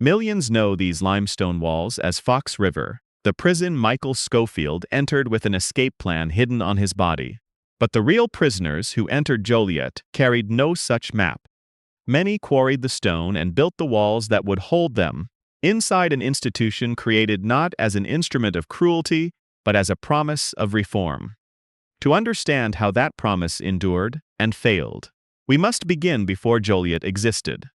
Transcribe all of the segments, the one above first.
Millions know these limestone walls as Fox River, the prison Michael Schofield entered with an escape plan hidden on his body. But the real prisoners who entered Joliet carried no such map. Many quarried the stone and built the walls that would hold them, inside an institution created not as an instrument of cruelty, but as a promise of reform. To understand how that promise endured and failed, we must begin before Joliet existed.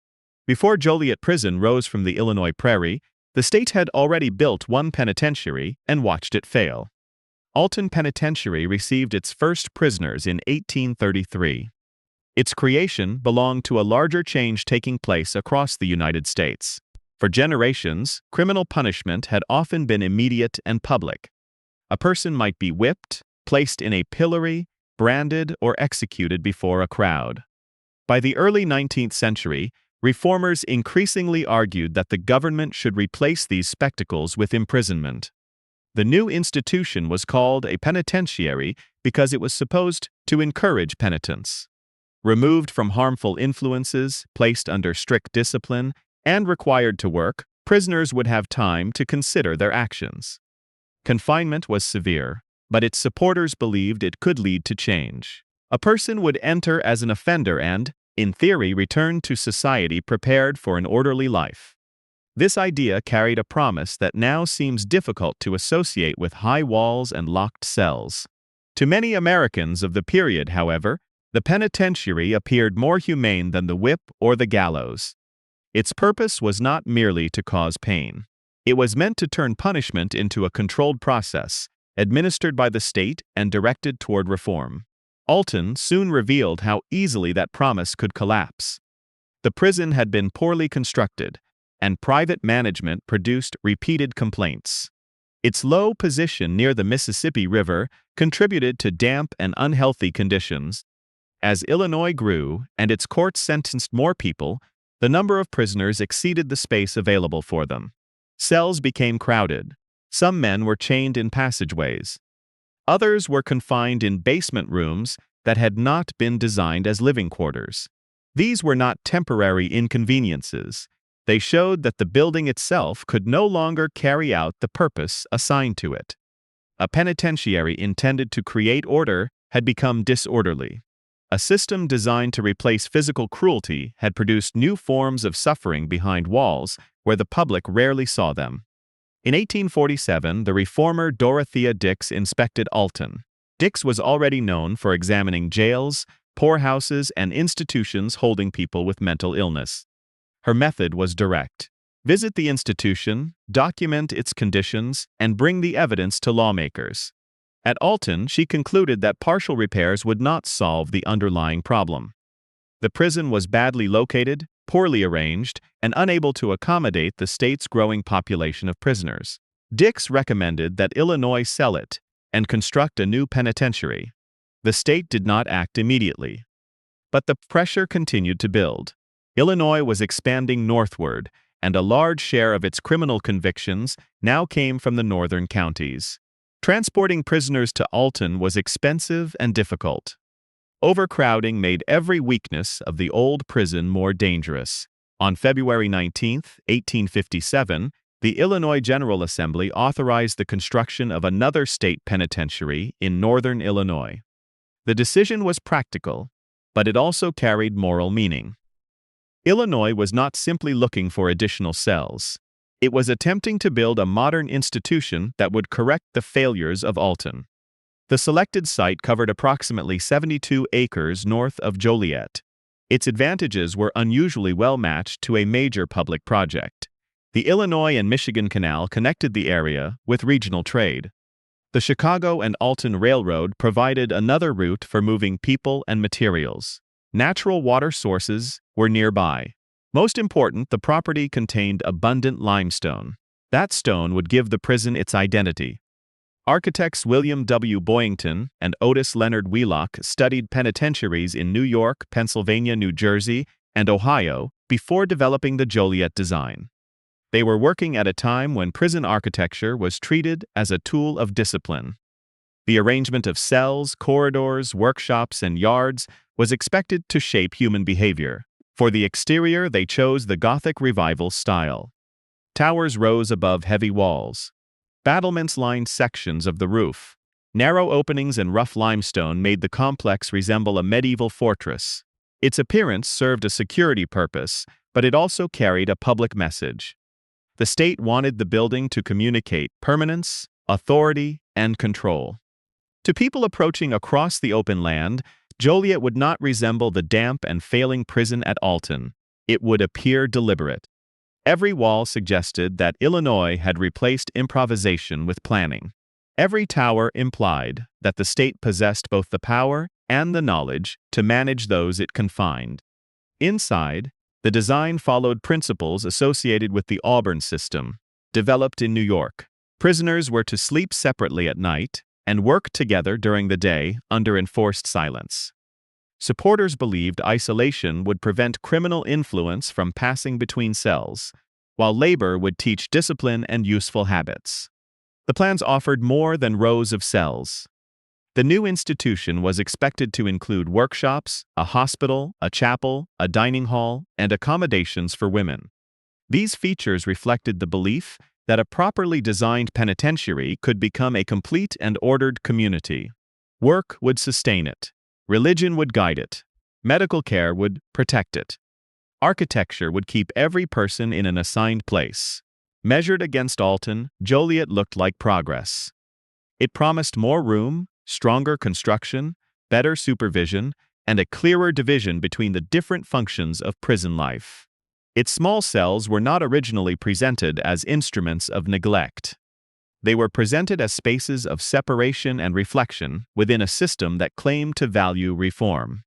Before Joliet Prison rose from the Illinois prairie, the state had already built one penitentiary and watched it fail. Alton Penitentiary received its first prisoners in 1833. Its creation belonged to a larger change taking place across the United States. For generations, criminal punishment had often been immediate and public. A person might be whipped, placed in a pillory, branded, or executed before a crowd. By the early 19th century, reformers increasingly argued that the government should replace these spectacles with imprisonment. The new institution was called a penitentiary because it was supposed to encourage penitence. Removed from harmful influences, placed under strict discipline, and required to work, prisoners would have time to consider their actions. Confinement was severe, but its supporters believed it could lead to change. A person would enter as an offender and, in theory, return to society prepared for an orderly life. This idea carried a promise that now seems difficult to associate with high walls and locked cells. To many Americans of the period, however, the penitentiary appeared more humane than the whip or the gallows. Its purpose was not merely to cause pain. It was meant to turn punishment into a controlled process, administered by the state and directed toward reform. Alton soon revealed how easily that promise could collapse. The prison had been poorly constructed, and private management produced repeated complaints. Its low position near the Mississippi River contributed to damp and unhealthy conditions. As Illinois grew and its courts sentenced more people, the number of prisoners exceeded the space available for them. Cells became crowded. Some men were chained in passageways. Others were confined in basement rooms that had not been designed as living quarters. These were not temporary inconveniences. They showed that the building itself could no longer carry out the purpose assigned to it. A penitentiary intended to create order had become disorderly. A system designed to replace physical cruelty had produced new forms of suffering behind walls where the public rarely saw them. In 1847, the reformer Dorothea Dix inspected Alton. Dix was already known for examining jails, poorhouses, and institutions holding people with mental illness. Her method was direct. Visit the institution, document its conditions, and bring the evidence to lawmakers. At Alton, she concluded that partial repairs would not solve the underlying problem. The prison was badly located, poorly arranged, and unable to accommodate the state's growing population of prisoners. Dix recommended that Illinois sell it and construct a new penitentiary. The state did not act immediately. But the pressure continued to build. Illinois was expanding northward, and a large share of its criminal convictions now came from the northern counties. Transporting prisoners to Alton was expensive and difficult. Overcrowding made every weakness of the old prison more dangerous. On February 19, 1857, the Illinois General Assembly authorized the construction of another state penitentiary in northern Illinois. The decision was practical, but it also carried moral meaning. Illinois was not simply looking for additional cells. It was attempting to build a modern institution that would correct the failures of Alton. The selected site covered approximately 72 acres north of Joliet. Its advantages were unusually well matched to a major public project. The Illinois and Michigan Canal connected the area with regional trade. The Chicago and Alton Railroad provided another route for moving people and materials. Natural water sources were nearby. Most important, the property contained abundant limestone. That stone would give the prison its identity. Architects William W. Boyington and Otis Leonard Wheelock studied penitentiaries in New York, Pennsylvania, New Jersey, and Ohio before developing the Joliet design. They were working at a time when prison architecture was treated as a tool of discipline. The arrangement of cells, corridors, workshops, and yards was expected to shape human behavior. For the exterior, they chose the Gothic Revival style. Towers rose above heavy walls. Battlements lined sections of the roof. Narrow openings and rough limestone made the complex resemble a medieval fortress. Its appearance served a security purpose, but it also carried a public message. The state wanted the building to communicate permanence, authority, and control. To people approaching across the open land, Joliet would not resemble the damp and failing prison at Alton. It would appear deliberate. Every wall suggested that Illinois had replaced improvisation with planning. Every tower implied that the state possessed both the power and the knowledge to manage those it confined. Inside, the design followed principles associated with the Auburn system, developed in New York. Prisoners were to sleep separately at night and work together during the day under enforced silence. Supporters believed isolation would prevent criminal influence from passing between cells, while labor would teach discipline and useful habits. The plans offered more than rows of cells. The new institution was expected to include workshops, a hospital, a chapel, a dining hall, and accommodations for women. These features reflected the belief that a properly designed penitentiary could become a complete and ordered community. Work would sustain it. Religion would guide it. Medical care would protect it. Architecture would keep every person in an assigned place. Measured against Alton, Joliet looked like progress. It promised more room, stronger construction, better supervision, and a clearer division between the different functions of prison life. Its small cells were not originally presented as instruments of neglect. They were presented as spaces of separation and reflection within a system that claimed to value reform.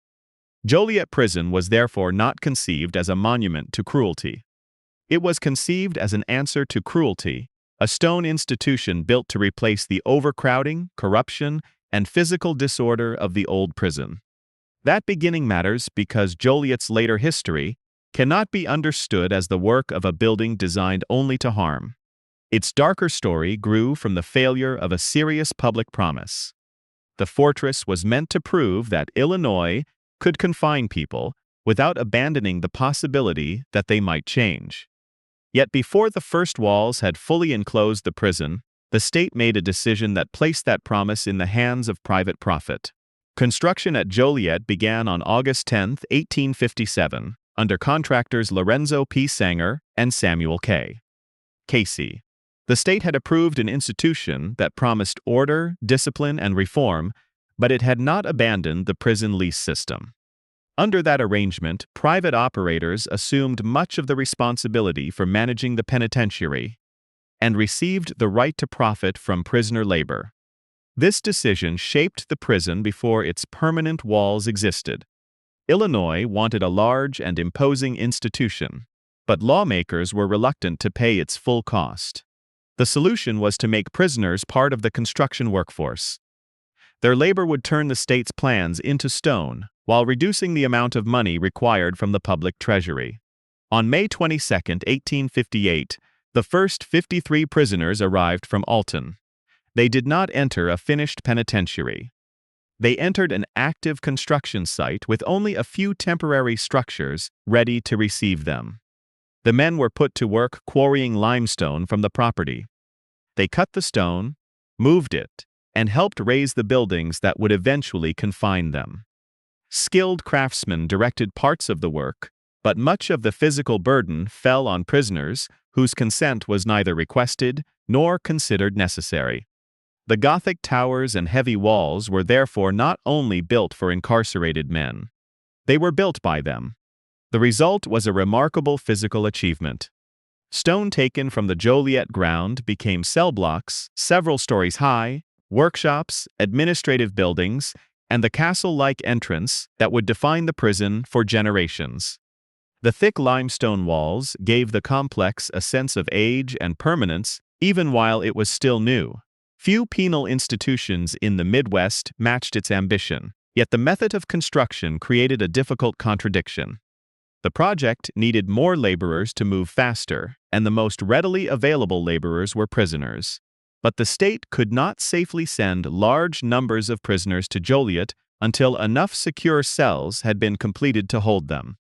Joliet Prison was therefore not conceived as a monument to cruelty. It was conceived as an answer to cruelty, a stone institution built to replace the overcrowding, corruption, and physical disorder of the old prison. That beginning matters because Joliet's later history cannot be understood as the work of a building designed only to harm. Its darker story grew from the failure of a serious public promise. The fortress was meant to prove that Illinois could confine people without abandoning the possibility that they might change. Yet before the first walls had fully enclosed the prison, the state made a decision that placed that promise in the hands of private profit. Construction at Joliet began on August 10, 1857, under contractors Lorenzo P. Sanger and Samuel K. Casey. The state had approved an institution that promised order, discipline, and reform, but it had not abandoned the prison lease system. Under that arrangement, private operators assumed much of the responsibility for managing the penitentiary and received the right to profit from prisoner labor. This decision shaped the prison before its permanent walls existed. Illinois wanted a large and imposing institution, but lawmakers were reluctant to pay its full cost. The solution was to make prisoners part of the construction workforce. Their labor would turn the state's plans into stone, while reducing the amount of money required from the public treasury. On May 22, 1858, the first 53 prisoners arrived from Alton. They did not enter a finished penitentiary. They entered an active construction site with only a few temporary structures ready to receive them. The men were put to work quarrying limestone from the property. They cut the stone, moved it, and helped raise the buildings that would eventually confine them. Skilled craftsmen directed parts of the work, but much of the physical burden fell on prisoners whose consent was neither requested nor considered necessary. The Gothic towers and heavy walls were therefore not only built for incarcerated men. They were built by them. The result was a remarkable physical achievement. Stone taken from the Joliet ground became cell blocks, several stories high, workshops, administrative buildings, and the castle-like entrance that would define the prison for generations. The thick limestone walls gave the complex a sense of age and permanence even while it was still new. Few penal institutions in the Midwest matched its ambition, yet the method of construction created a difficult contradiction. The project needed more laborers to move faster, and the most readily available laborers were prisoners. But the state could not safely send large numbers of prisoners to Joliet until enough secure cells had been completed to hold them.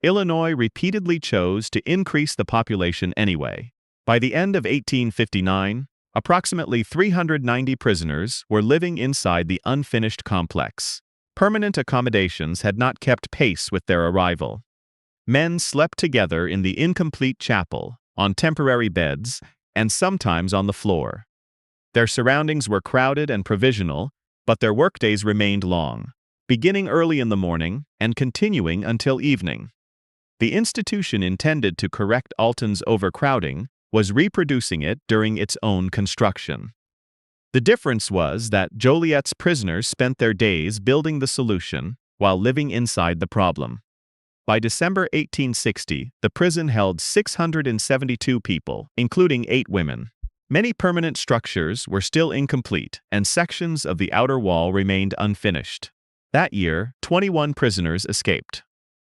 Illinois repeatedly chose to increase the population anyway. By the end of 1859, approximately 390 prisoners were living inside the unfinished complex. Permanent accommodations had not kept pace with their arrival. Men slept together in the incomplete chapel, on temporary beds, and sometimes on the floor. Their surroundings were crowded and provisional, but their workdays remained long, beginning early in the morning and continuing until evening. The institution intended to correct Alton's overcrowding was reproducing it during its own construction. The difference was that Joliet's prisoners spent their days building the solution while living inside the problem. By December 1860, the prison held 672 people, including 8 women. Many permanent structures were still incomplete, and sections of the outer wall remained unfinished. That year, 21 prisoners escaped.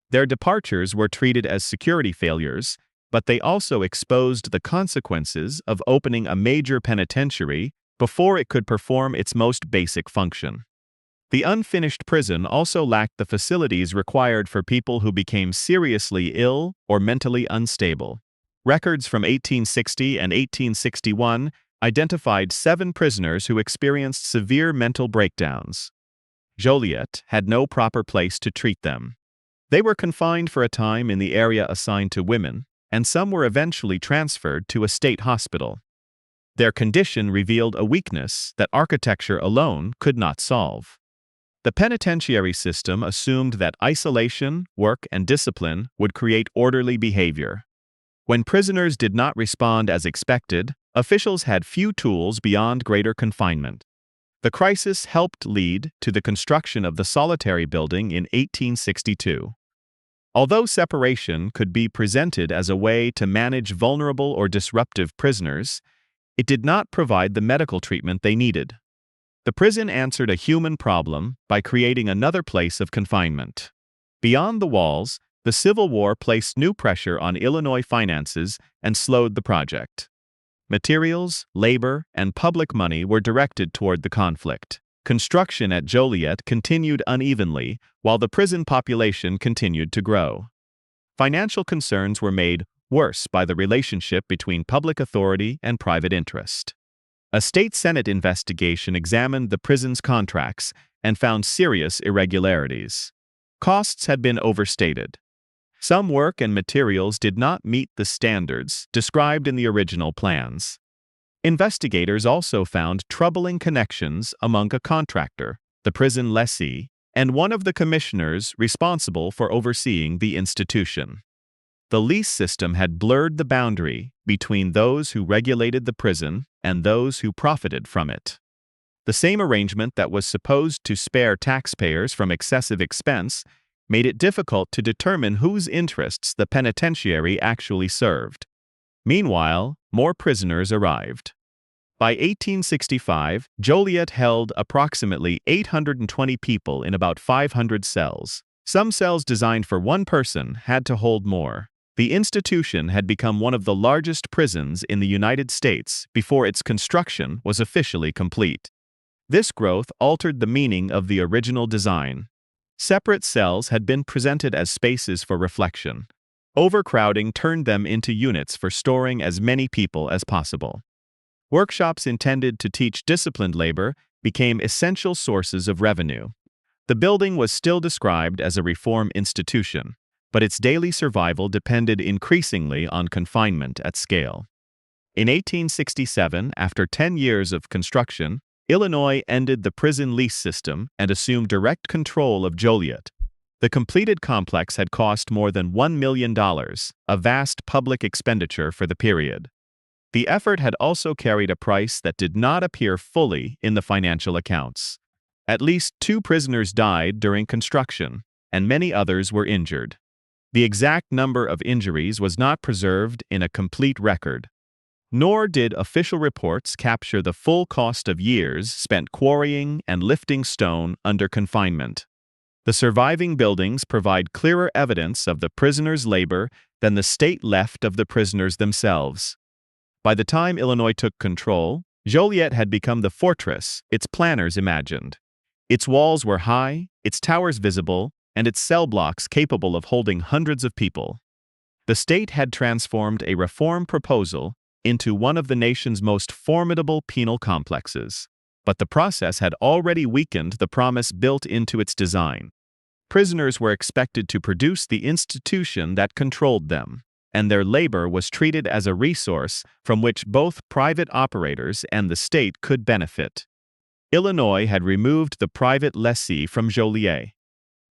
Their departures were treated as security failures, but they also exposed the consequences of opening a major penitentiary before it could perform its most basic function. The unfinished prison also lacked the facilities required for people who became seriously ill or mentally unstable. Records from 1860 and 1861 identified 7 prisoners who experienced severe mental breakdowns. Joliet had no proper place to treat them. They were confined for a time in the area assigned to women, and some were eventually transferred to a state hospital. Their condition revealed a weakness that architecture alone could not solve. The penitentiary system assumed that isolation, work, and discipline would create orderly behavior. When prisoners did not respond as expected, officials had few tools beyond greater confinement. The crisis helped lead to the construction of the solitary building in 1862. Although separation could be presented as a way to manage vulnerable or disruptive prisoners, it did not provide the medical treatment they needed. The prison answered a human problem by creating another place of confinement. Beyond the walls, the Civil War placed new pressure on Illinois finances and slowed the project. Materials, labor, and public money were directed toward the conflict. Construction at Joliet continued unevenly, while the prison population continued to grow. Financial concerns were made worse by the relationship between public authority and private interest. A state Senate investigation examined the prison's contracts and found serious irregularities. Costs had been overstated. Some work and materials did not meet the standards described in the original plans. Investigators also found troubling connections among a contractor, the prison lessee, and one of the commissioners responsible for overseeing the institution. The lease system had blurred the boundary between those who regulated the prison and those who profited from it. The same arrangement that was supposed to spare taxpayers from excessive expense made it difficult to determine whose interests the penitentiary actually served. Meanwhile, more prisoners arrived. By 1865, Joliet held approximately 820 people in about 500 cells. Some cells designed for one person had to hold more. The institution had become one of the largest prisons in the United States before its construction was officially complete. This growth altered the meaning of the original design. Separate cells had been presented as spaces for reflection. Overcrowding turned them into units for storing as many people as possible. Workshops intended to teach disciplined labor became essential sources of revenue. The building was still described as a reform institution, but its daily survival depended increasingly on confinement at scale. In 1867, after 10 years of construction, Illinois ended the prison lease system and assumed direct control of Joliet. The completed complex had cost more than $1 million, a vast public expenditure for the period. The effort had also carried a price that did not appear fully in the financial accounts. At least 2 prisoners died during construction, and many others were injured. The exact number of injuries was not preserved in a complete record. Nor did official reports capture the full cost of years spent quarrying and lifting stone under confinement. The surviving buildings provide clearer evidence of the prisoners' labor than the state left of the prisoners themselves. By the time Illinois took control, Joliet had become the fortress its planners imagined. Its walls were high, its towers visible, and its cell blocks capable of holding hundreds of people. The state had transformed a reform proposal into one of the nation's most formidable penal complexes. But the process had already weakened the promise built into its design. Prisoners were expected to produce the institution that controlled them, and their labor was treated as a resource from which both private operators and the state could benefit. Illinois had removed the private lessee from Joliet.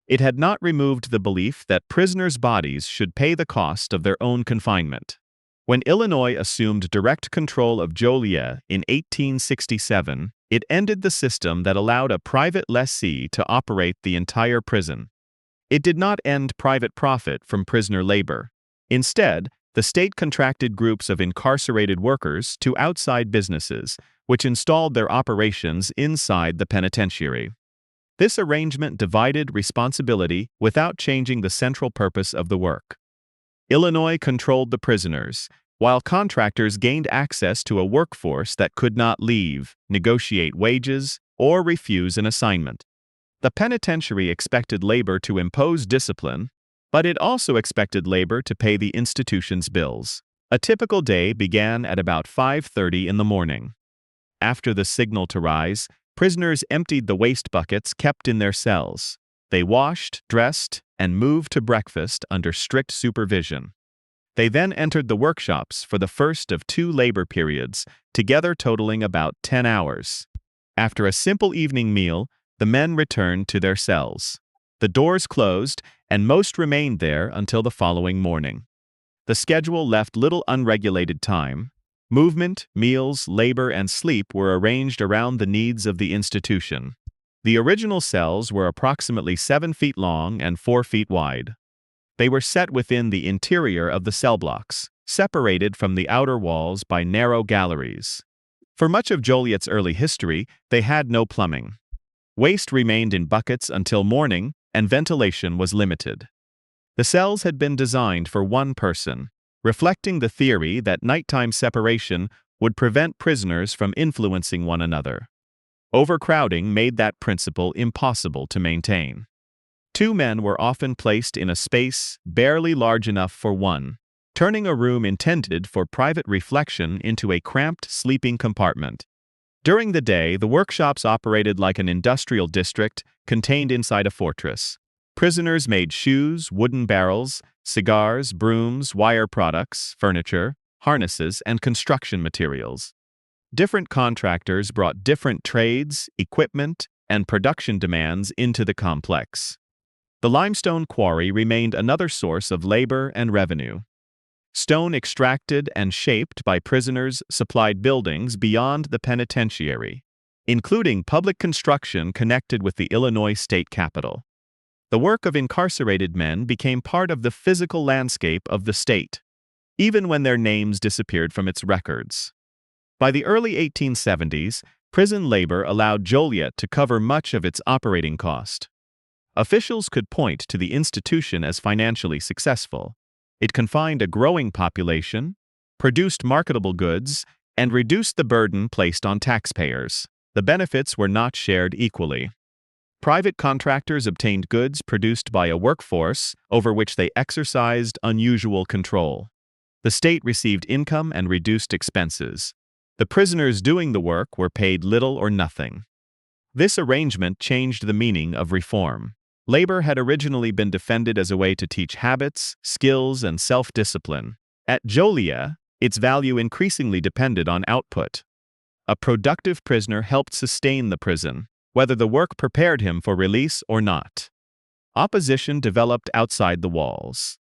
It had not removed the belief that prisoners' bodies should pay the cost of their own confinement. When Illinois assumed direct control of Joliet in 1867, it ended the system that allowed a private lessee to operate the entire prison. It did not end private profit from prisoner labor. Instead, the state contracted groups of incarcerated workers to outside businesses, which installed their operations inside the penitentiary. This arrangement divided responsibility without changing the central purpose of the work. Illinois controlled the prisoners, while contractors gained access to a workforce that could not leave, negotiate wages, or refuse an assignment. The penitentiary expected labor to impose discipline, but it also expected labor to pay the institution's bills. A typical day began at about 5:30 in the morning. After the signal to rise, prisoners emptied the waste buckets kept in their cells. They washed, dressed, and moved to breakfast under strict supervision. They then entered the workshops for the first of 2 labor periods, together totaling about 10 hours. After a simple evening meal, the men returned to their cells. The doors closed, and most remained there until the following morning. The schedule left little unregulated time. Movement, meals, labor, and sleep were arranged around the needs of the institution. The original cells were approximately 7 feet long and 4 feet wide. They were set within the interior of the cell blocks, separated from the outer walls by narrow galleries. For much of Joliet's early history, they had no plumbing. Waste remained in buckets until morning, and ventilation was limited. The cells had been designed for one person, reflecting the theory that nighttime separation would prevent prisoners from influencing one another. Overcrowding made that principle impossible to maintain. 2 men were often placed in a space barely large enough for one, turning a room intended for private reflection into a cramped sleeping compartment. During the day, the workshops operated like an industrial district contained inside a fortress. Prisoners made shoes, wooden barrels, cigars, brooms, wire products, furniture, harnesses, and construction materials. Different contractors brought different trades, equipment, and production demands into the complex. The limestone quarry remained another source of labor and revenue. Stone extracted and shaped by prisoners supplied buildings beyond the penitentiary, including public construction connected with the Illinois state capitol. The work of incarcerated men became part of the physical landscape of the state, even when their names disappeared from its records. By the early 1870s, prison labor allowed Joliet to cover much of its operating cost. Officials could point to the institution as financially successful. It confined a growing population, produced marketable goods, and reduced the burden placed on taxpayers. The benefits were not shared equally. Private contractors obtained goods produced by a workforce over which they exercised unusual control. The state received income and reduced expenses. The prisoners doing the work were paid little or nothing. This arrangement changed the meaning of reform. Labor had originally been defended as a way to teach habits, skills, and self-discipline. At Joliet, its value increasingly depended on output. A productive prisoner helped sustain the prison, whether the work prepared him for release or not. Opposition developed outside the walls.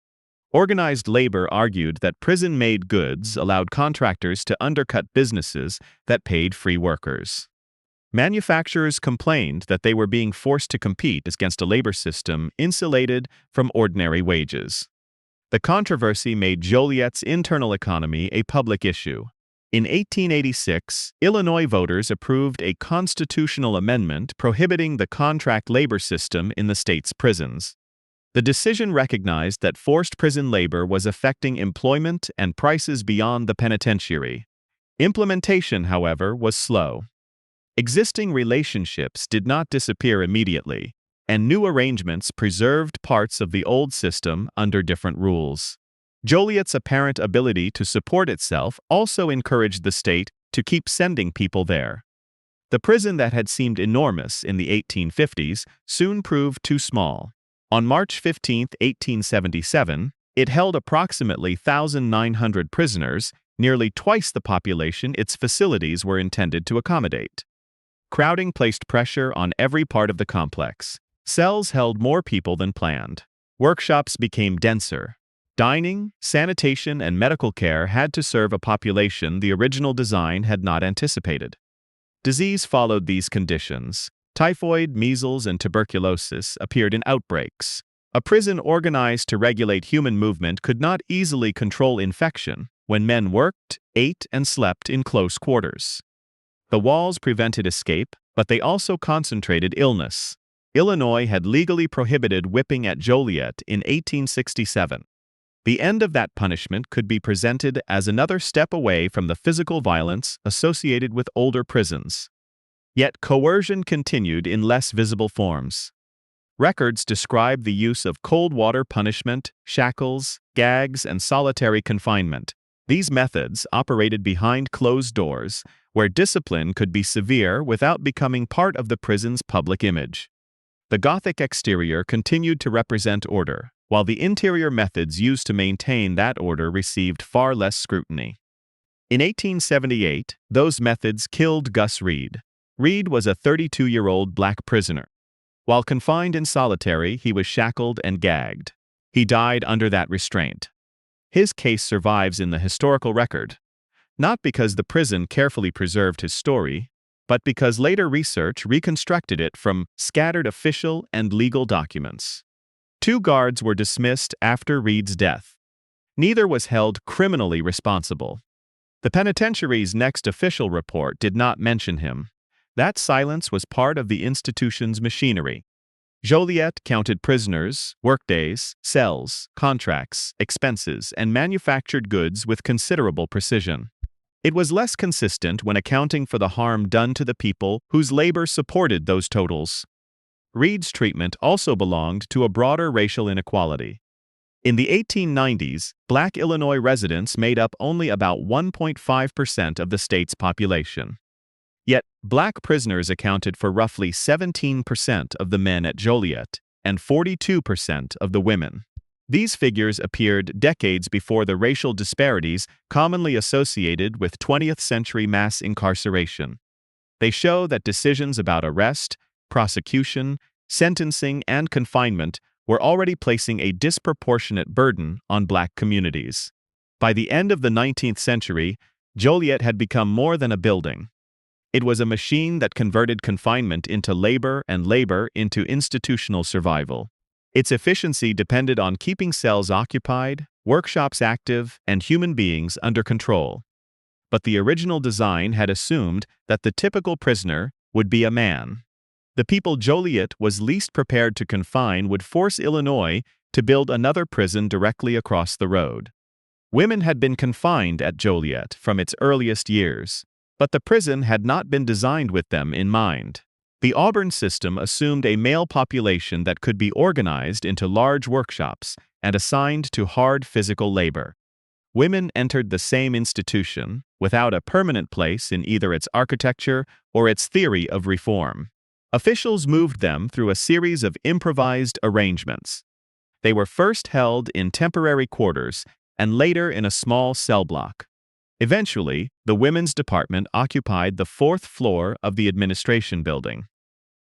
Organized labor argued that prison-made goods allowed contractors to undercut businesses that paid free workers. Manufacturers complained that they were being forced to compete against a labor system insulated from ordinary wages. The controversy made Joliet's internal economy a public issue. In 1886, Illinois voters approved a constitutional amendment prohibiting the contract labor system in the state's prisons. The decision recognized that forced prison labor was affecting employment and prices beyond the penitentiary. Implementation, however, was slow. Existing relationships did not disappear immediately, and new arrangements preserved parts of the old system under different rules. Joliet's apparent ability to support itself also encouraged the state to keep sending people there. The prison that had seemed enormous in the 1850s soon proved too small. On March 15, 1877, it held approximately 1,900 prisoners, nearly twice the population its facilities were intended to accommodate. Crowding placed pressure on every part of the complex. Cells held more people than planned. Workshops became denser. Dining, sanitation, and medical care had to serve a population the original design had not anticipated. Disease followed these conditions. Typhoid, measles, and tuberculosis appeared in outbreaks. A prison organized to regulate human movement could not easily control infection when men worked, ate, and slept in close quarters. The walls prevented escape, but they also concentrated illness. Illinois had legally prohibited whipping at Joliet in 1867. The end of that punishment could be presented as another step away from the physical violence associated with older prisons. Yet coercion continued in less visible forms. Records describe the use of cold water punishment, shackles, gags, and solitary confinement. These methods operated behind closed doors, where discipline could be severe without becoming part of the prison's public image. The Gothic exterior continued to represent order, while the interior methods used to maintain that order received far less scrutiny. In 1878, those methods killed Gus Reed. Reed was a 32-year-old black prisoner. While confined in solitary, he was shackled and gagged. He died under that restraint. His case survives in the historical record, not because the prison carefully preserved his story, but because later research reconstructed it from scattered official and legal documents. 2 guards were dismissed after Reed's death. Neither was held criminally responsible. The penitentiary's next official report did not mention him. That silence was part of the institution's machinery. Joliet counted prisoners, workdays, cells, contracts, expenses, and manufactured goods with considerable precision. It was less consistent when accounting for the harm done to the people whose labor supported those totals. Reed's treatment also belonged to a broader racial inequality. In the 1890s, black Illinois residents made up only about 1.5% of the state's population. Yet, black prisoners accounted for roughly 17% of the men at Joliet and 42% of the women. These figures appeared decades before the racial disparities commonly associated with 20th-century mass incarceration. They show that decisions about arrest, prosecution, sentencing, and confinement were already placing a disproportionate burden on black communities. By the end of the 19th century, Joliet had become more than a building. It was a machine that converted confinement into labor and labor into institutional survival. Its efficiency depended on keeping cells occupied, workshops active, and human beings under control. But the original design had assumed that the typical prisoner would be a man. The people Joliet was least prepared to confine would force Illinois to build another prison directly across the road. Women had been confined at Joliet from its earliest years, but the prison had not been designed with them in mind. The Auburn system assumed a male population that could be organized into large workshops and assigned to hard physical labor. Women entered the same institution without a permanent place in either its architecture or its theory of reform. Officials moved them through a series of improvised arrangements. They were first held in temporary quarters and later in a small cell block. Eventually, the women's department occupied the 4th floor of the administration building.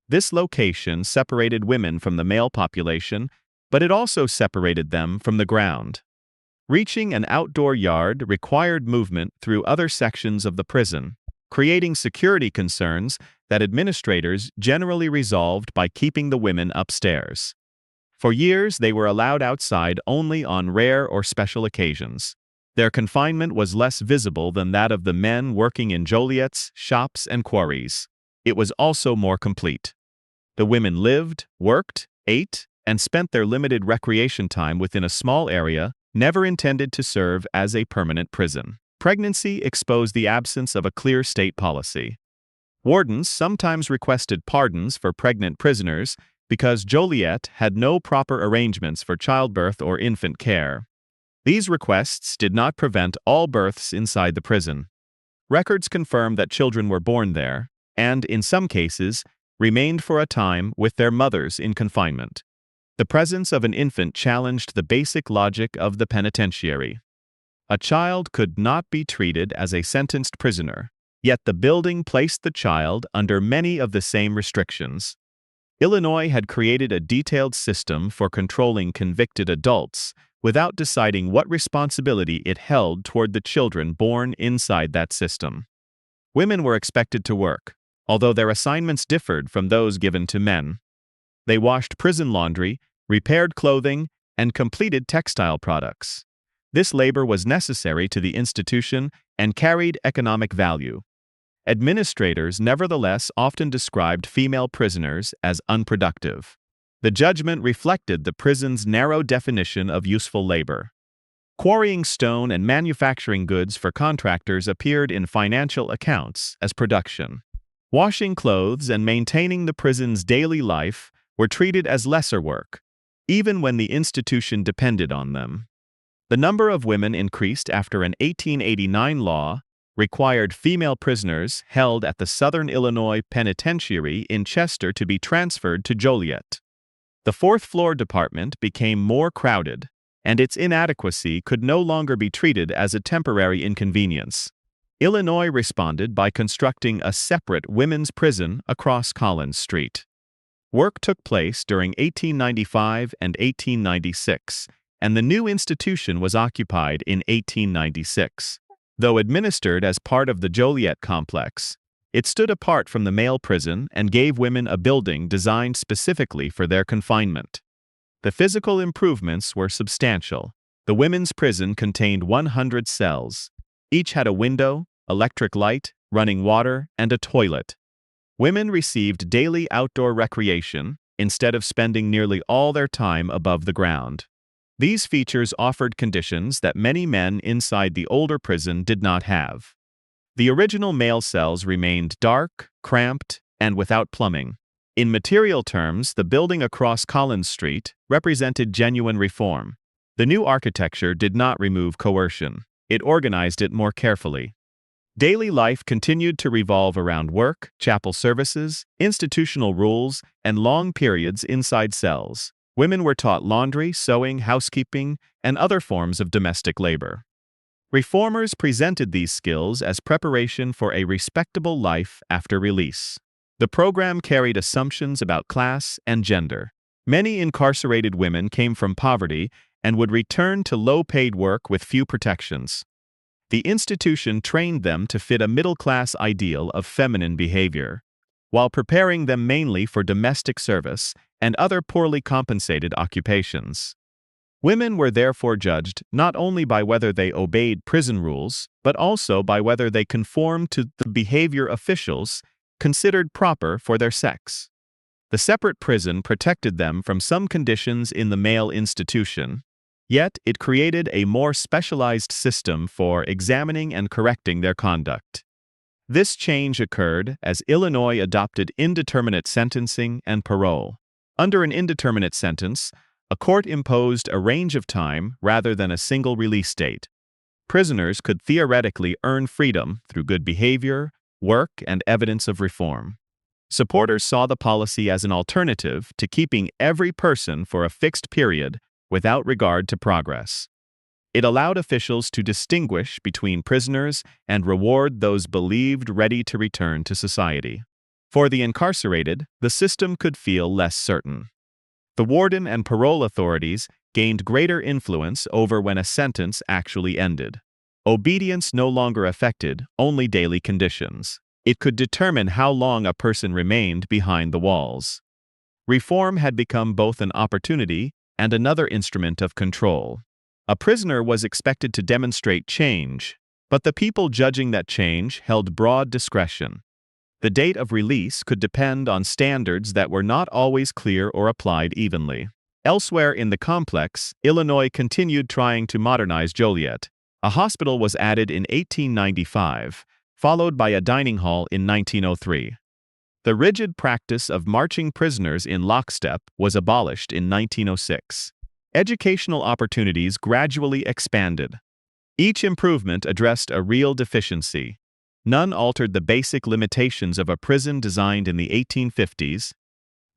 This location separated women from the male population, but it also separated them from the ground. Reaching an outdoor yard required movement through other sections of the prison, creating security concerns that administrators generally resolved by keeping the women upstairs. For years, they were allowed outside only on rare or special occasions. Their confinement was less visible than that of the men working in Joliet's shops and quarries. It was also more complete. The women lived, worked, ate, and spent their limited recreation time within a small area never intended to serve as a permanent prison. Pregnancy exposed the absence of a clear state policy. Wardens sometimes requested pardons for pregnant prisoners because Joliet had no proper arrangements for childbirth or infant care. These requests did not prevent all births inside the prison. Records confirm that children were born there, and, in some cases, remained for a time with their mothers in confinement. The presence of an infant challenged the basic logic of the penitentiary. A child could not be treated as a sentenced prisoner, yet the building placed the child under many of the same restrictions. Illinois had created a detailed system for controlling convicted adults without deciding what responsibility it held toward the children born inside that system. Women were expected to work, although their assignments differed from those given to men. They washed prison laundry, repaired clothing, and completed textile products. This labor was necessary to the institution and carried economic value. Administrators nevertheless often described female prisoners as unproductive. The judgment reflected the prison's narrow definition of useful labor. Quarrying stone and manufacturing goods for contractors appeared in financial accounts as production. Washing clothes and maintaining the prison's daily life were treated as lesser work, even when the institution depended on them. The number of women increased after an 1889 law required female prisoners held at the Southern Illinois Penitentiary in Chester to be transferred to Joliet. The fourth-floor department became more crowded, and its inadequacy could no longer be treated as a temporary inconvenience. Illinois responded by constructing a separate women's prison across Collins Street. Work took place during 1895 and 1896, and the new institution was occupied in 1896. Though administered as part of the Joliet complex, it stood apart from the male prison and gave women a building designed specifically for their confinement. The physical improvements were substantial. The women's prison contained 100 cells. Each had a window, electric light, running water, and a toilet. Women received daily outdoor recreation instead of spending nearly all their time above the ground. These features offered conditions that many men inside the older prison did not have. The original male cells remained dark, cramped, and without plumbing. In material terms, the building across Collins Street represented genuine reform. The new architecture did not remove coercion. It organized it more carefully. Daily life continued to revolve around work, chapel services, institutional rules, and long periods inside cells. Women were taught laundry, sewing, housekeeping, and other forms of domestic labor. Reformers presented these skills as preparation for a respectable life after release. The program carried assumptions about class and gender. Many incarcerated women came from poverty and would return to low-paid work with few protections. The institution trained them to fit a middle-class ideal of feminine behavior, while preparing them mainly for domestic service and other poorly compensated occupations. Women were therefore judged not only by whether they obeyed prison rules, but also by whether they conformed to the behavior officials considered proper for their sex. The separate prison protected them from some conditions in the male institution, yet it created a more specialized system for examining and correcting their conduct. This change occurred as Illinois adopted indeterminate sentencing and parole. Under an indeterminate sentence, a court imposed a range of time rather than a single release date. Prisoners could theoretically earn freedom through good behavior, work, and evidence of reform. Supporters saw the policy as an alternative to keeping every person for a fixed period without regard to progress. It allowed officials to distinguish between prisoners and reward those believed ready to return to society. For the incarcerated, the system could feel less certain. The warden and parole authorities gained greater influence over when a sentence actually ended. Obedience no longer affected only daily conditions. It could determine how long a person remained behind the walls. Reform had become both an opportunity and another instrument of control. A prisoner was expected to demonstrate change, but the people judging that change held broad discretion. The date of release could depend on standards that were not always clear or applied evenly. Elsewhere in the complex, Illinois continued trying to modernize Joliet. A hospital was added in 1895, followed by a dining hall in 1903. The rigid practice of marching prisoners in lockstep was abolished in 1906. educational opportunities gradually expanded. Each improvement addressed a real deficiency. None altered the basic limitations of a prison designed in the 1850s.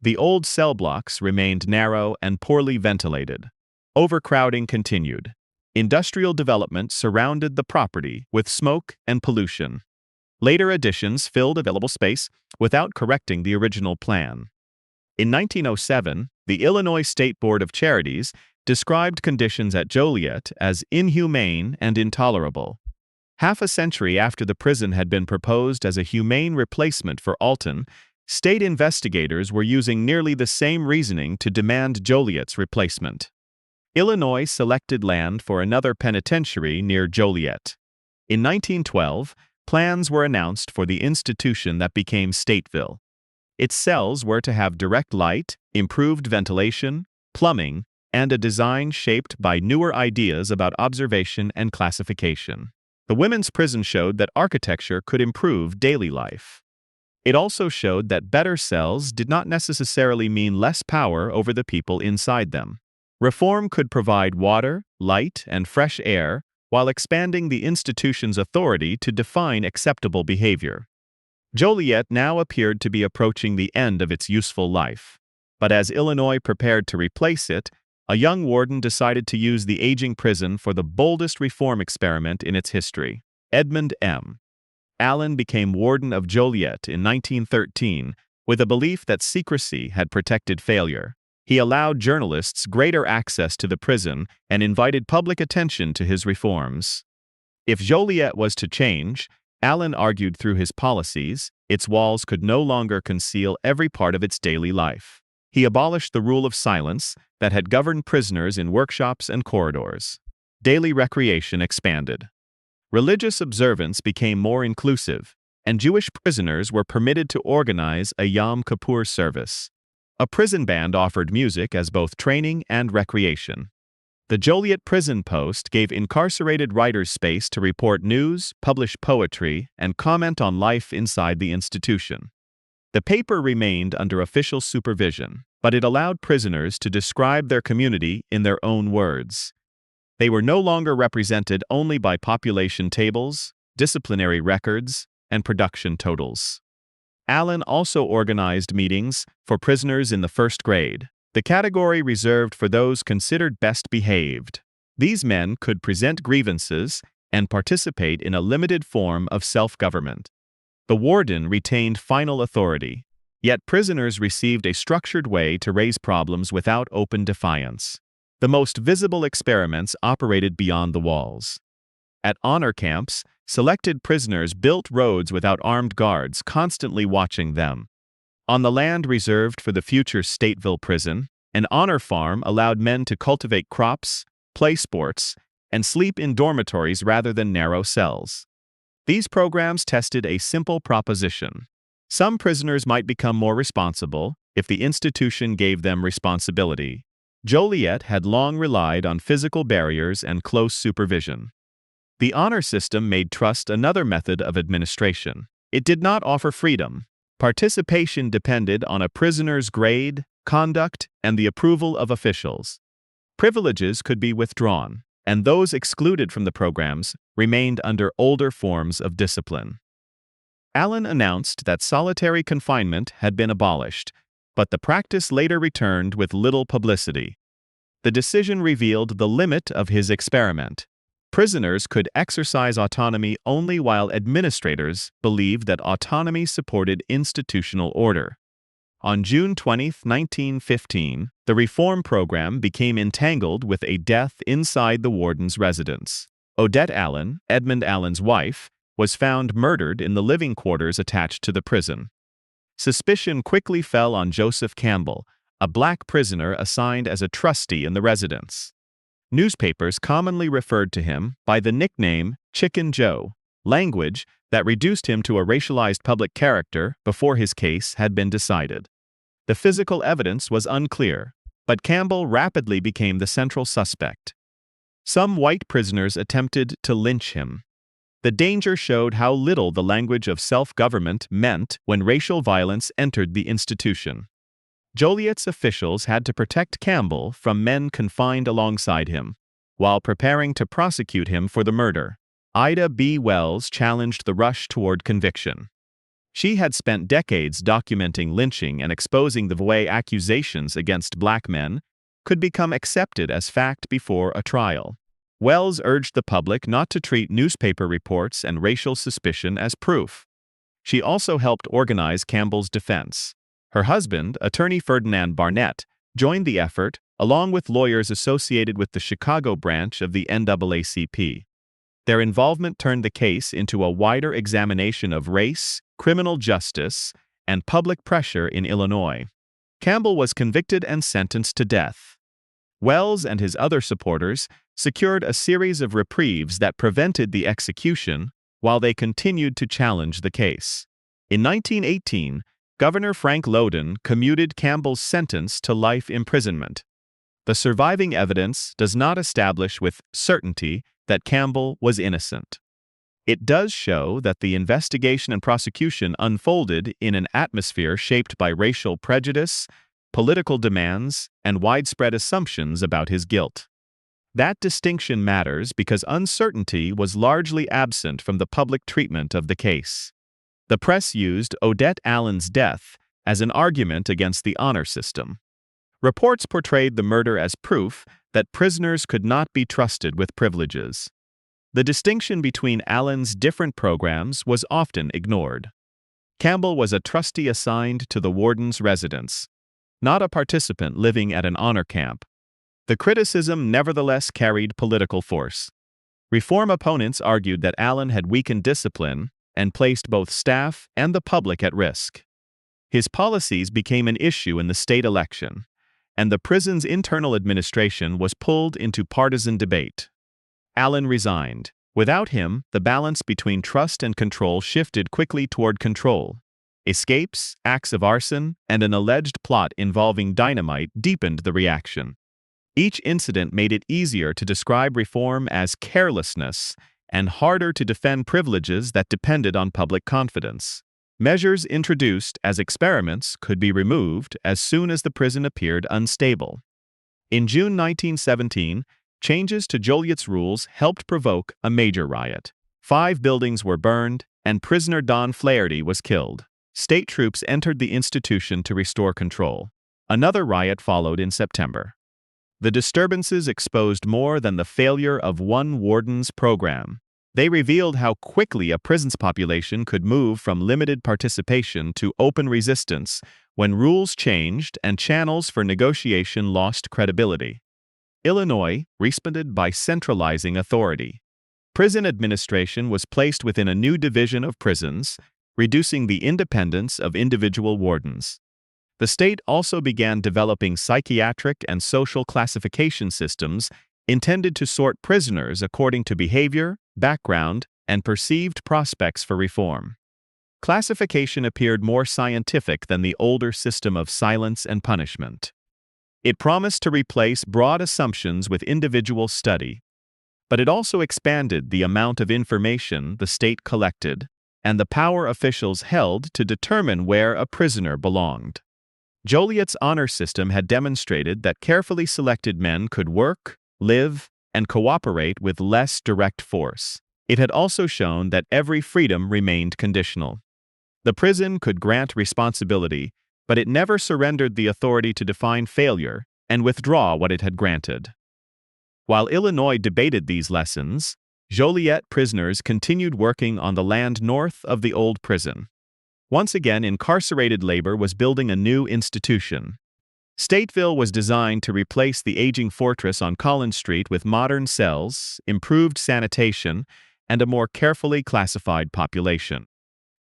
The old cell blocks remained narrow and poorly ventilated. Overcrowding continued. Industrial development surrounded the property with smoke and pollution. Later additions filled available space without correcting the original plan. In 1907, the Illinois State Board of Charities described conditions at Joliet as inhumane and intolerable. Half a century after the prison had been proposed as a humane replacement for Alton, state investigators were using nearly the same reasoning to demand Joliet's replacement. Illinois selected land for another penitentiary near Joliet. In 1912, plans were announced for the institution that became Stateville. Its cells were to have direct light, improved ventilation, plumbing, and a design shaped by newer ideas about observation and classification. The women's prison showed that architecture could improve daily life. It also showed that better cells did not necessarily mean less power over the people inside them. Reform could provide water, light, and fresh air, while expanding the institution's authority to define acceptable behavior. Joliet now appeared to be approaching the end of its useful life. But as Illinois prepared to replace it, a young warden decided to use the aging prison for the boldest reform experiment in its history. Edmund M. Allen became warden of Joliet in 1913 with a belief that secrecy had protected failure. He allowed journalists greater access to the prison and invited public attention to his reforms. If Joliet was to change, Allen argued through his policies, its walls could no longer conceal every part of its daily life. He abolished the rule of silence that had governed prisoners in workshops and corridors. Daily recreation expanded. Religious observance became more inclusive, and Jewish prisoners were permitted to organize a Yom Kippur service. A prison band offered music as both training and recreation. The Joliet Prison Post gave incarcerated writers space to report news, publish poetry, and comment on life inside the institution. The paper remained under official supervision, but it allowed prisoners to describe their community in their own words. They were no longer represented only by population tables, disciplinary records, and production totals. Allen also organized meetings for prisoners in the first grade, the category reserved for those considered best behaved. These men could present grievances and participate in a limited form of self-government. The warden retained final authority, yet prisoners received a structured way to raise problems without open defiance. The most visible experiments operated beyond the walls. At honor camps, selected prisoners built roads without armed guards constantly watching them. On the land reserved for the future Stateville prison, an honor farm allowed men to cultivate crops, play sports, and sleep in dormitories rather than narrow cells. These programs tested a simple proposition. Some prisoners might become more responsible if the institution gave them responsibility. Joliet had long relied on physical barriers and close supervision. The honor system made trust another method of administration. It did not offer freedom. Participation depended on a prisoner's grade, conduct, and the approval of officials. Privileges could be withdrawn, and those excluded from the programs remained under older forms of discipline. Allen announced that solitary confinement had been abolished, but the practice later returned with little publicity. The decision revealed the limit of his experiment. Prisoners could exercise autonomy only while administrators believed that autonomy supported institutional order. On June 20, 1915, the reform program became entangled with a death inside the warden's residence. Odette Allen, Edmund Allen's wife, was found murdered in the living quarters attached to the prison. Suspicion quickly fell on Joseph Campbell, a black prisoner assigned as a trustee in the residence. Newspapers commonly referred to him by the nickname Chicken Joe, language that reduced him to a racialized public character before his case had been decided. The physical evidence was unclear, but Campbell rapidly became the central suspect. Some white prisoners attempted to lynch him. The danger showed how little the language of self-government meant when racial violence entered the institution. Joliet's officials had to protect Campbell from men confined alongside him, while preparing to prosecute him for the murder. Ida B. Wells challenged the rush toward conviction. She had spent decades documenting lynching and exposing the way accusations against black men could become accepted as fact before a trial. Wells urged the public not to treat newspaper reports and racial suspicion as proof. She also helped organize Campbell's defense. Her husband, attorney Ferdinand Barnett, joined the effort, along with lawyers associated with the Chicago branch of the NAACP. Their involvement turned the case into a wider examination of race, criminal justice, and public pressure in Illinois. Campbell was convicted and sentenced to death. Wells and his other supporters secured a series of reprieves that prevented the execution while they continued to challenge the case. In 1918, Governor Frank Lowden commuted Campbell's sentence to life imprisonment. The surviving evidence does not establish with certainty that Campbell was innocent. It does show that the investigation and prosecution unfolded in an atmosphere shaped by racial prejudice, political demands, and widespread assumptions about his guilt. That distinction matters because uncertainty was largely absent from the public treatment of the case. The press used Odette Allen's death as an argument against the honor system. Reports portrayed the murder as proof that prisoners could not be trusted with privileges. The distinction between Allen's different programs was often ignored. Campbell was a trustee assigned to the warden's residence, not a participant living at an honor camp. The criticism nevertheless carried political force. Reform opponents argued that Allen had weakened discipline and placed both staff and the public at risk. His policies became an issue in the state election, and the prison's internal administration was pulled into partisan debate. Allen resigned. Without him, the balance between trust and control shifted quickly toward control. Escapes, acts of arson, and an alleged plot involving dynamite deepened the reaction. Each incident made it easier to describe reform as carelessness and harder to defend privileges that depended on public confidence. Measures introduced as experiments could be removed as soon as the prison appeared unstable. In June 1917, changes to Joliet's rules helped provoke a major riot. 5 buildings were burned, and prisoner Don Flaherty was killed. State troops entered the institution to restore control. Another riot followed in September. The disturbances exposed more than the failure of one warden's program. They revealed how quickly a prison's population could move from limited participation to open resistance when rules changed and channels for negotiation lost credibility. Illinois responded by centralizing authority. Prison administration was placed within a new division of prisons, reducing the independence of individual wardens. The state also began developing psychiatric and social classification systems intended to sort prisoners according to behavior, background, and perceived prospects for reform. Classification appeared more scientific than the older system of silence and punishment. It promised to replace broad assumptions with individual study, but it also expanded the amount of information the state collected and the power officials held to determine where a prisoner belonged. Joliet's honor system had demonstrated that carefully selected men could work, live, and cooperate with less direct force. It had also shown that every freedom remained conditional. The prison could grant responsibility, but it never surrendered the authority to define failure and withdraw what it had granted. While Illinois debated these lessons, Joliet prisoners continued working on the land north of the old prison. Once again, incarcerated labor was building a new institution. Stateville was designed to replace the aging fortress on Collins Street with modern cells, improved sanitation, and a more carefully classified population.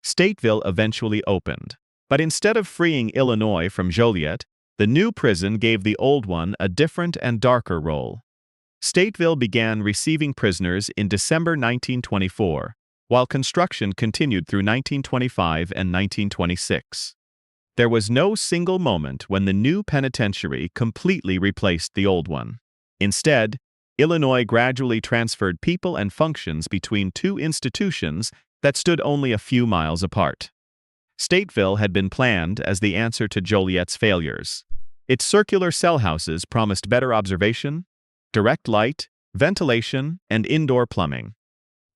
Stateville eventually opened, but instead of freeing Illinois from Joliet, the new prison gave the old one a different and darker role. Stateville began receiving prisoners in December 1924, while construction continued through 1925 and 1926. There was no single moment when the new penitentiary completely replaced the old one. Instead, Illinois gradually transferred people and functions between two institutions that stood only a few miles apart. Stateville had been planned as the answer to Joliet's failures. Its circular cell houses promised better observation, direct light, ventilation, and indoor plumbing.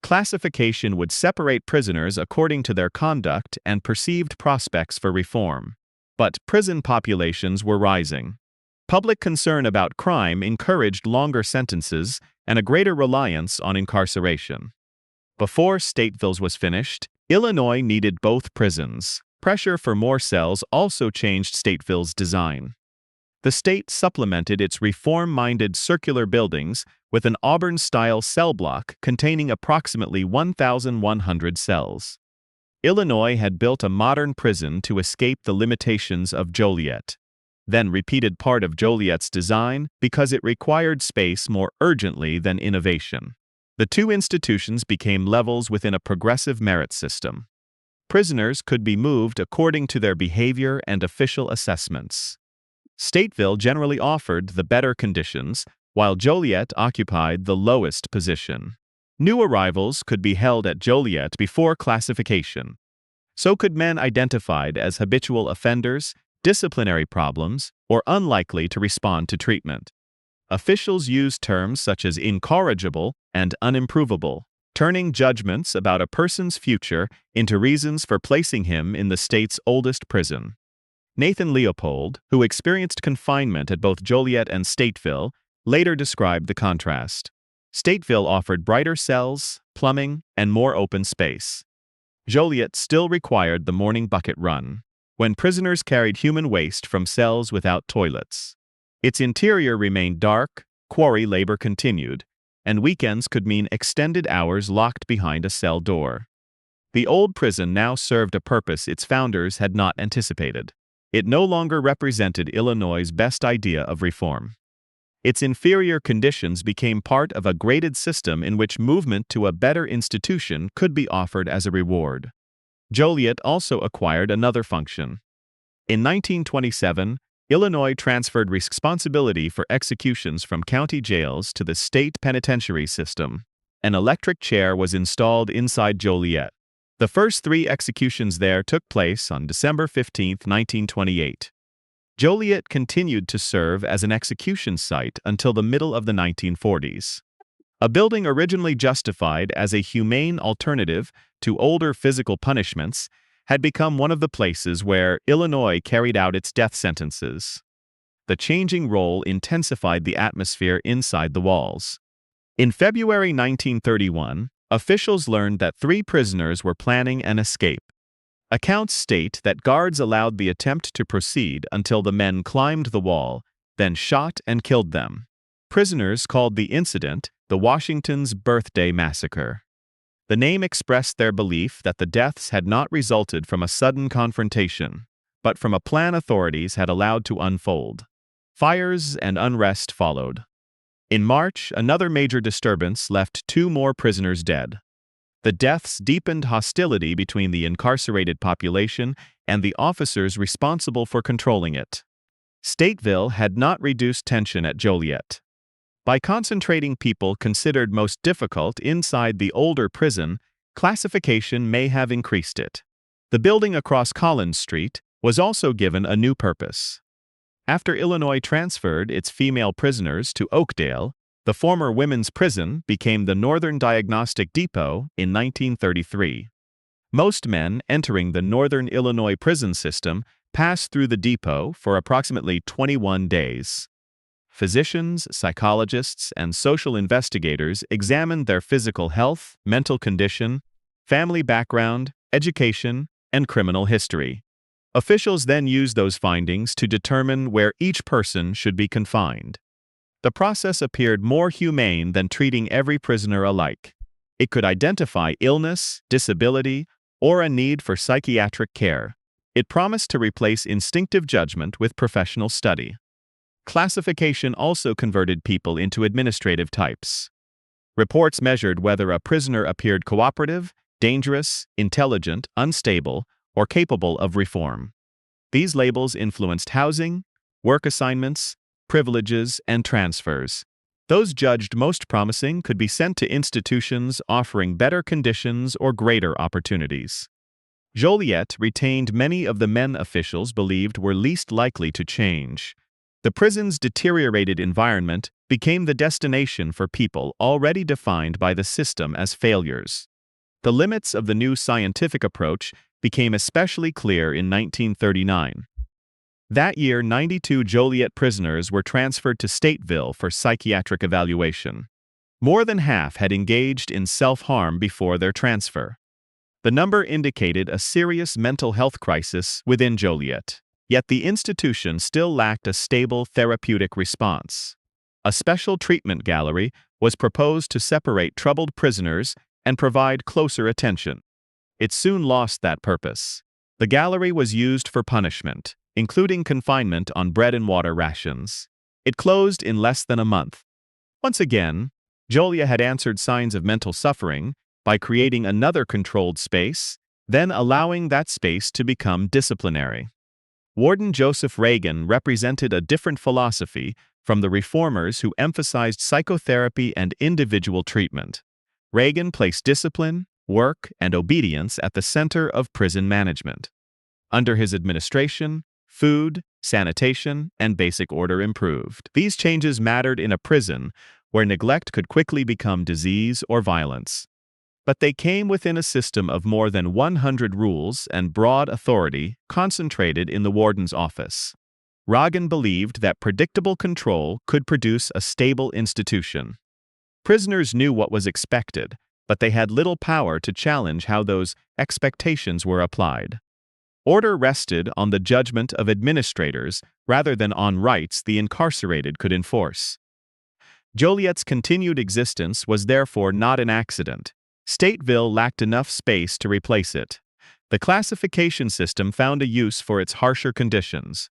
Classification would separate prisoners according to their conduct and perceived prospects for reform. But prison populations were rising. Public concern about crime encouraged longer sentences and a greater reliance on incarceration. Before Stateville was finished, Illinois needed both prisons. Pressure for more cells also changed Stateville's design. The state supplemented its reform-minded circular buildings with an Auburn-style cell block containing approximately 1,100 cells. Illinois had built a modern prison to escape the limitations of Joliet, then repeated part of Joliet's design because it required space more urgently than innovation. The two institutions became levels within a progressive merit system. Prisoners could be moved according to their behavior and official assessments. Stateville generally offered the better conditions, while Joliet occupied the lowest position. New arrivals could be held at Joliet before classification. So could men identified as habitual offenders, disciplinary problems, or unlikely to respond to treatment. Officials used terms such as incorrigible and unimprovable, turning judgments about a person's future into reasons for placing him in the state's oldest prison. Nathan Leopold, who experienced confinement at both Joliet and Stateville, later described the contrast. Stateville offered brighter cells, plumbing, and more open space. Joliet still required the morning bucket run, when prisoners carried human waste from cells without toilets. Its interior remained dark, quarry labor continued, and weekends could mean extended hours locked behind a cell door. The old prison now served a purpose its founders had not anticipated. It no longer represented Illinois' best idea of reform. Its inferior conditions became part of a graded system in which movement to a better institution could be offered as a reward. Joliet also acquired another function. In 1927, Illinois transferred responsibility for executions from county jails to the state penitentiary system. An electric chair was installed inside Joliet. The first 3 executions there took place on December 15, 1928. Joliet continued to serve as an execution site until the middle of the 1940s. A building originally justified as a humane alternative to older physical punishments had become one of the places where Illinois carried out its death sentences. The changing role intensified the atmosphere inside the walls. In February 1931, officials learned that 3 prisoners were planning an escape. Accounts state that guards allowed the attempt to proceed until the men climbed the wall, then shot and killed them. Prisoners called the incident the Washington's Birthday Massacre. The name expressed their belief that the deaths had not resulted from a sudden confrontation, but from a plan authorities had allowed to unfold. Fires and unrest followed. In March, another major disturbance left 2 more prisoners dead. The deaths deepened hostility between the incarcerated population and the officers responsible for controlling it. Stateville had not reduced tension at Joliet. By concentrating people considered most difficult inside the older prison, classification may have increased it. The building across Collins Street was also given a new purpose. After Illinois transferred its female prisoners to Oakdale, the former women's prison became the Northern Diagnostic Depot in 1933. Most men entering the Northern Illinois prison system passed through the depot for approximately 21 days. Physicians, psychologists, and social investigators examined their physical health, mental condition, family background, education, and criminal history. Officials then used those findings to determine where each person should be confined. The process appeared more humane than treating every prisoner alike. It could identify illness, disability, or a need for psychiatric care. It promised to replace instinctive judgment with professional study. Classification also converted people into administrative types. Reports measured whether a prisoner appeared cooperative, dangerous, intelligent, unstable, or capable of reform. These labels influenced housing, work assignments, privileges, and transfers. Those judged most promising could be sent to institutions offering better conditions or greater opportunities. Joliet retained many of the men officials believed were least likely to change. The prison's deteriorated environment became the destination for people already defined by the system as failures. The limits of the new scientific approach became especially clear in 1939. That year, 92 Joliet prisoners were transferred to Stateville for psychiatric evaluation. More than half had engaged in self-harm before their transfer. The number indicated a serious mental health crisis within Joliet. Yet the institution still lacked a stable therapeutic response. A special treatment gallery was proposed to separate troubled prisoners and provide closer attention. It soon lost that purpose. The gallery was used for punishment, including confinement on bread and water rations. It closed in less than a month. Once again, Joliet had answered signs of mental suffering by creating another controlled space, then allowing that space to become disciplinary. Warden Joseph Reagan represented a different philosophy from the reformers who emphasized psychotherapy and individual treatment. Reagan placed discipline, work, and obedience at the center of prison management. Under his administration, food, sanitation, and basic order improved. These changes mattered in a prison where neglect could quickly become disease or violence. But they came within a system of more than 100 rules and broad authority concentrated in the warden's office. Reagan believed that predictable control could produce a stable institution. Prisoners knew what was expected, but they had little power to challenge how those expectations were applied. Order rested on the judgment of administrators rather than on rights the incarcerated could enforce. Joliet's continued existence was therefore not an accident. Stateville lacked enough space to replace it. The classification system found a use for its harsher conditions.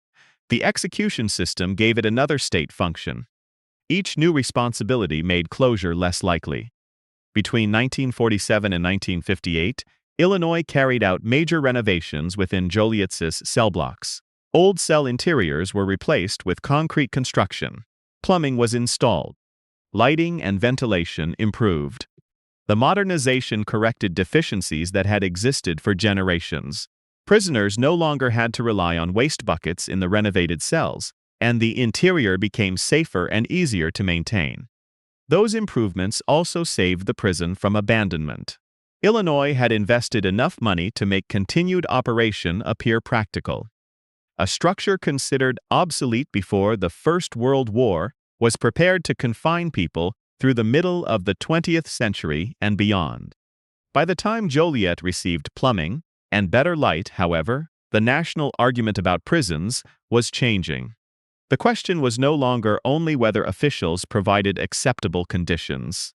The execution system gave it another state function. Each new responsibility made closure less likely. Between 1947 and 1958, Illinois carried out major renovations within Joliet's cell blocks. Old cell interiors were replaced with concrete construction. Plumbing was installed. Lighting and ventilation improved. The modernization corrected deficiencies that had existed for generations. Prisoners no longer had to rely on waste buckets in the renovated cells, and the interior became safer and easier to maintain. Those improvements also saved the prison from abandonment. Illinois had invested enough money to make continued operation appear practical. A structure considered obsolete before the First World War was prepared to confine people through the middle of the 20th century and beyond. By the time Joliet received plumbing and better light, however, the national argument about prisons was changing. The question was no longer only whether officials provided acceptable conditions.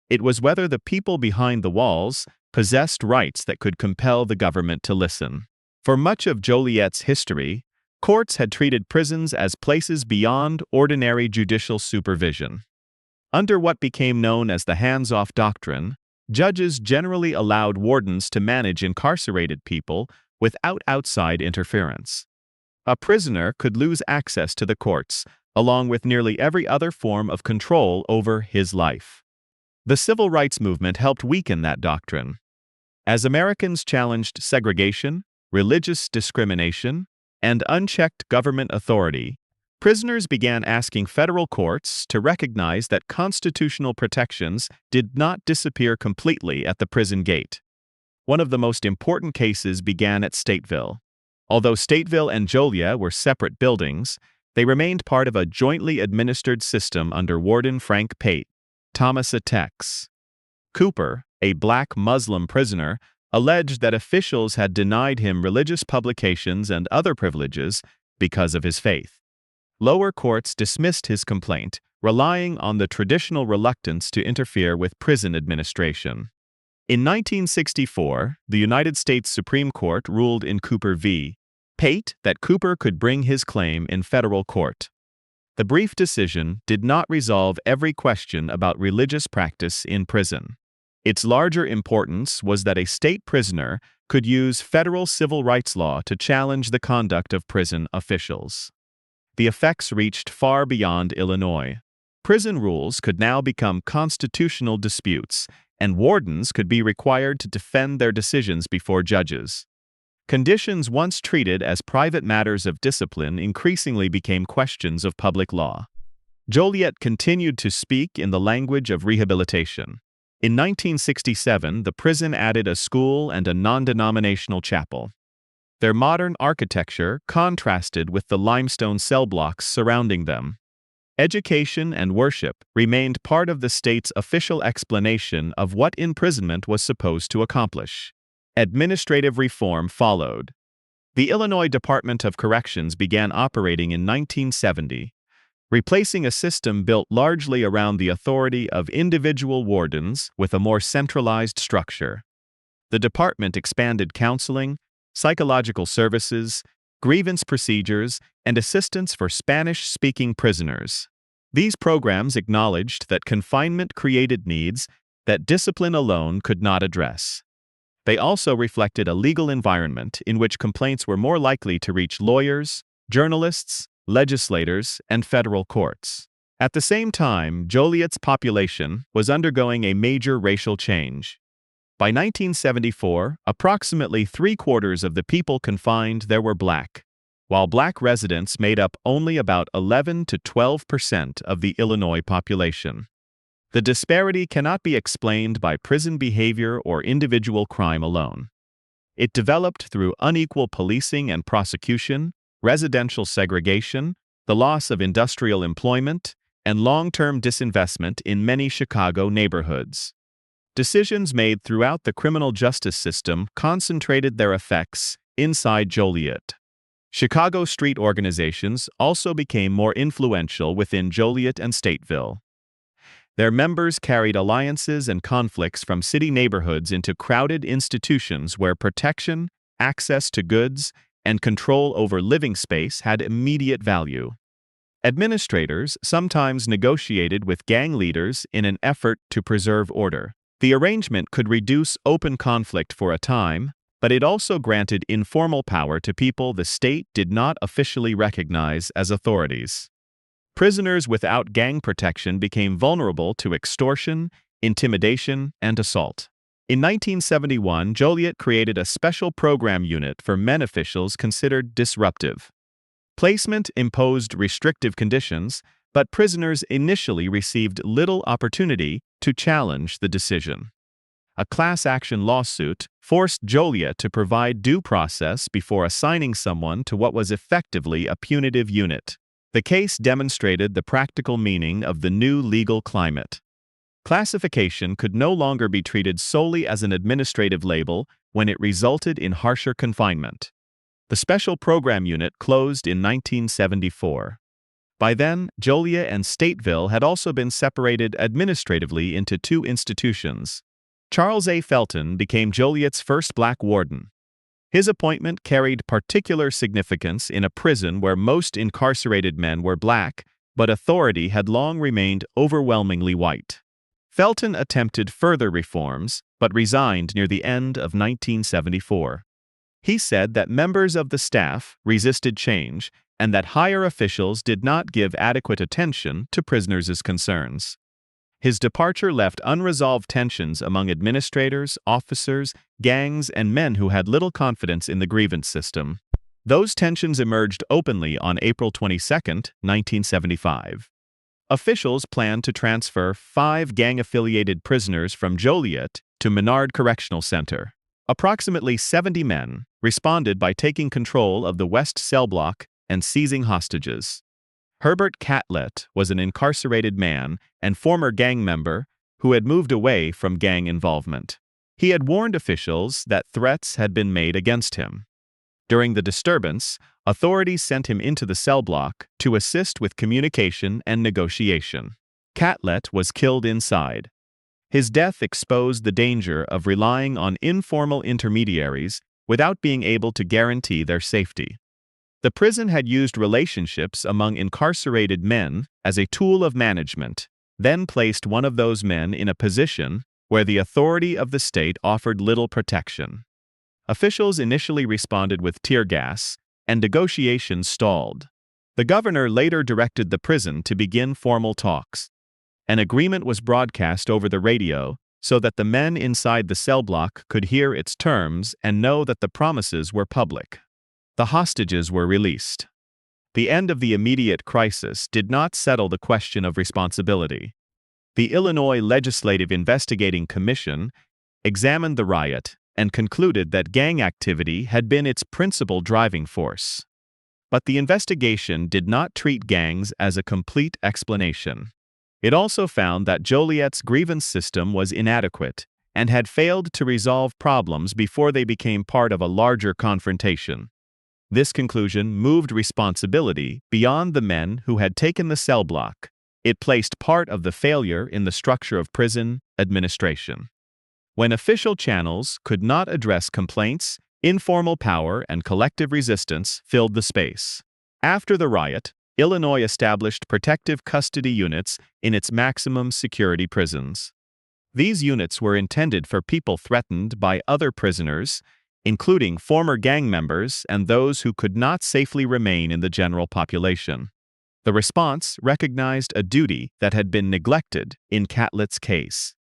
It was whether the people behind the walls possessed rights that could compel the government to listen. For much of Joliet's history, courts had treated prisons as places beyond ordinary judicial supervision. Under what became known as the hands-off doctrine, judges generally allowed wardens to manage incarcerated people without outside interference. A prisoner could lose access to the courts, along with nearly every other form of control over his life. The civil rights movement helped weaken that doctrine. As Americans challenged segregation, religious discrimination, and unchecked government authority, prisoners began asking federal courts to recognize that constitutional protections did not disappear completely at the prison gate. One of the most important cases began at Stateville. Although Stateville and Joliet were separate buildings, they remained part of a jointly administered system under Warden Frank Pate. Thomas Tex. Cooper, a black Muslim prisoner, alleged that officials had denied him religious publications and other privileges because of his faith. Lower courts dismissed his complaint, relying on the traditional reluctance to interfere with prison administration. In 1964, the United States Supreme Court ruled in Cooper v. Pate that Cooper could bring his claim in federal court. The brief decision did not resolve every question about religious practice in prison. Its larger importance was that a state prisoner could use federal civil rights law to challenge the conduct of prison officials. The effects reached far beyond Illinois. Prison rules could now become constitutional disputes, and wardens could be required to defend their decisions before judges. Conditions once treated as private matters of discipline increasingly became questions of public law. Joliet continued to speak in the language of rehabilitation. In 1967, the prison added a school and a non-denominational chapel. Their modern architecture contrasted with the limestone cell blocks surrounding them. Education and worship remained part of the state's official explanation of what imprisonment was supposed to accomplish. Administrative reform followed. The Illinois Department of Corrections began operating in 1970, replacing a system built largely around the authority of individual wardens with a more centralized structure. The department expanded counseling, psychological services, grievance procedures, and assistance for Spanish-speaking prisoners. These programs acknowledged that confinement created needs that discipline alone could not address. They also reflected a legal environment in which complaints were more likely to reach lawyers, journalists, legislators, and federal courts. At the same time, Joliet's population was undergoing a major racial change. By 1974, approximately 3/4 of the people confined there were black, while black residents made up only about 11 to 12% of the Illinois population. The disparity cannot be explained by prison behavior or individual crime alone. It developed through unequal policing and prosecution, residential segregation, the loss of industrial employment, and long-term disinvestment in many Chicago neighborhoods. Decisions made throughout the criminal justice system concentrated their effects inside Joliet. Chicago street organizations also became more influential within Joliet and Stateville. Their members carried alliances and conflicts from city neighborhoods into crowded institutions where protection, access to goods, and control over living space had immediate value. Administrators sometimes negotiated with gang leaders in an effort to preserve order. The arrangement could reduce open conflict for a time, but it also granted informal power to people the state did not officially recognize as authorities. Prisoners without gang protection became vulnerable to extortion, intimidation, and assault. In 1971, Joliet created a special program unit for men officials considered disruptive. Placement imposed restrictive conditions, but prisoners initially received little opportunity to challenge the decision. A class action lawsuit forced Joliet to provide due process before assigning someone to what was effectively a punitive unit. The case demonstrated the practical meaning of the new legal climate. Classification could no longer be treated solely as an administrative label when it resulted in harsher confinement. The Special Program Unit closed in 1974. By then, Joliet and Stateville had also been separated administratively into two institutions. Charles A. Felton became Joliet's first black warden. His appointment carried particular significance in a prison where most incarcerated men were black, but authority had long remained overwhelmingly white. Felton attempted further reforms, but resigned near the end of 1974. He said that members of the staff resisted change and that higher officials did not give adequate attention to prisoners' concerns. His departure left unresolved tensions among administrators, officers, gangs, and men who had little confidence in the grievance system. Those tensions emerged openly on April 22, 1975. Officials planned to transfer 5 gang-affiliated prisoners from Joliet to Menard Correctional Center. Approximately 70 men responded by taking control of the West Cell Block and seizing hostages. Herbert Catlett was an incarcerated man and former gang member who had moved away from gang involvement. He had warned officials that threats had been made against him. During the disturbance, authorities sent him into the cell block to assist with communication and negotiation. Catlett was killed inside. His death exposed the danger of relying on informal intermediaries without being able to guarantee their safety. The prison had used relationships among incarcerated men as a tool of management, then placed one of those men in a position where the authority of the state offered little protection. Officials initially responded with tear gas, and negotiations stalled. The governor later directed the prison to begin formal talks. An agreement was broadcast over the radio so that the men inside the cell block could hear its terms and know that the promises were public. The hostages were released. The end of the immediate crisis did not settle the question of responsibility. The Illinois Legislative Investigating Commission examined the riot and concluded that gang activity had been its principal driving force. But the investigation did not treat gangs as a complete explanation. It also found that Joliet's grievance system was inadequate and had failed to resolve problems before they became part of a larger confrontation. This conclusion moved responsibility beyond the men who had taken the cell block. It placed part of the failure in the structure of prison administration. When official channels could not address complaints, informal power and collective resistance filled the space. After the riot, Illinois established protective custody units in its maximum security prisons. These units were intended for people threatened by other prisoners, including former gang members and those who could not safely remain in the general population. The response recognized a duty that had been neglected in Catlett's case.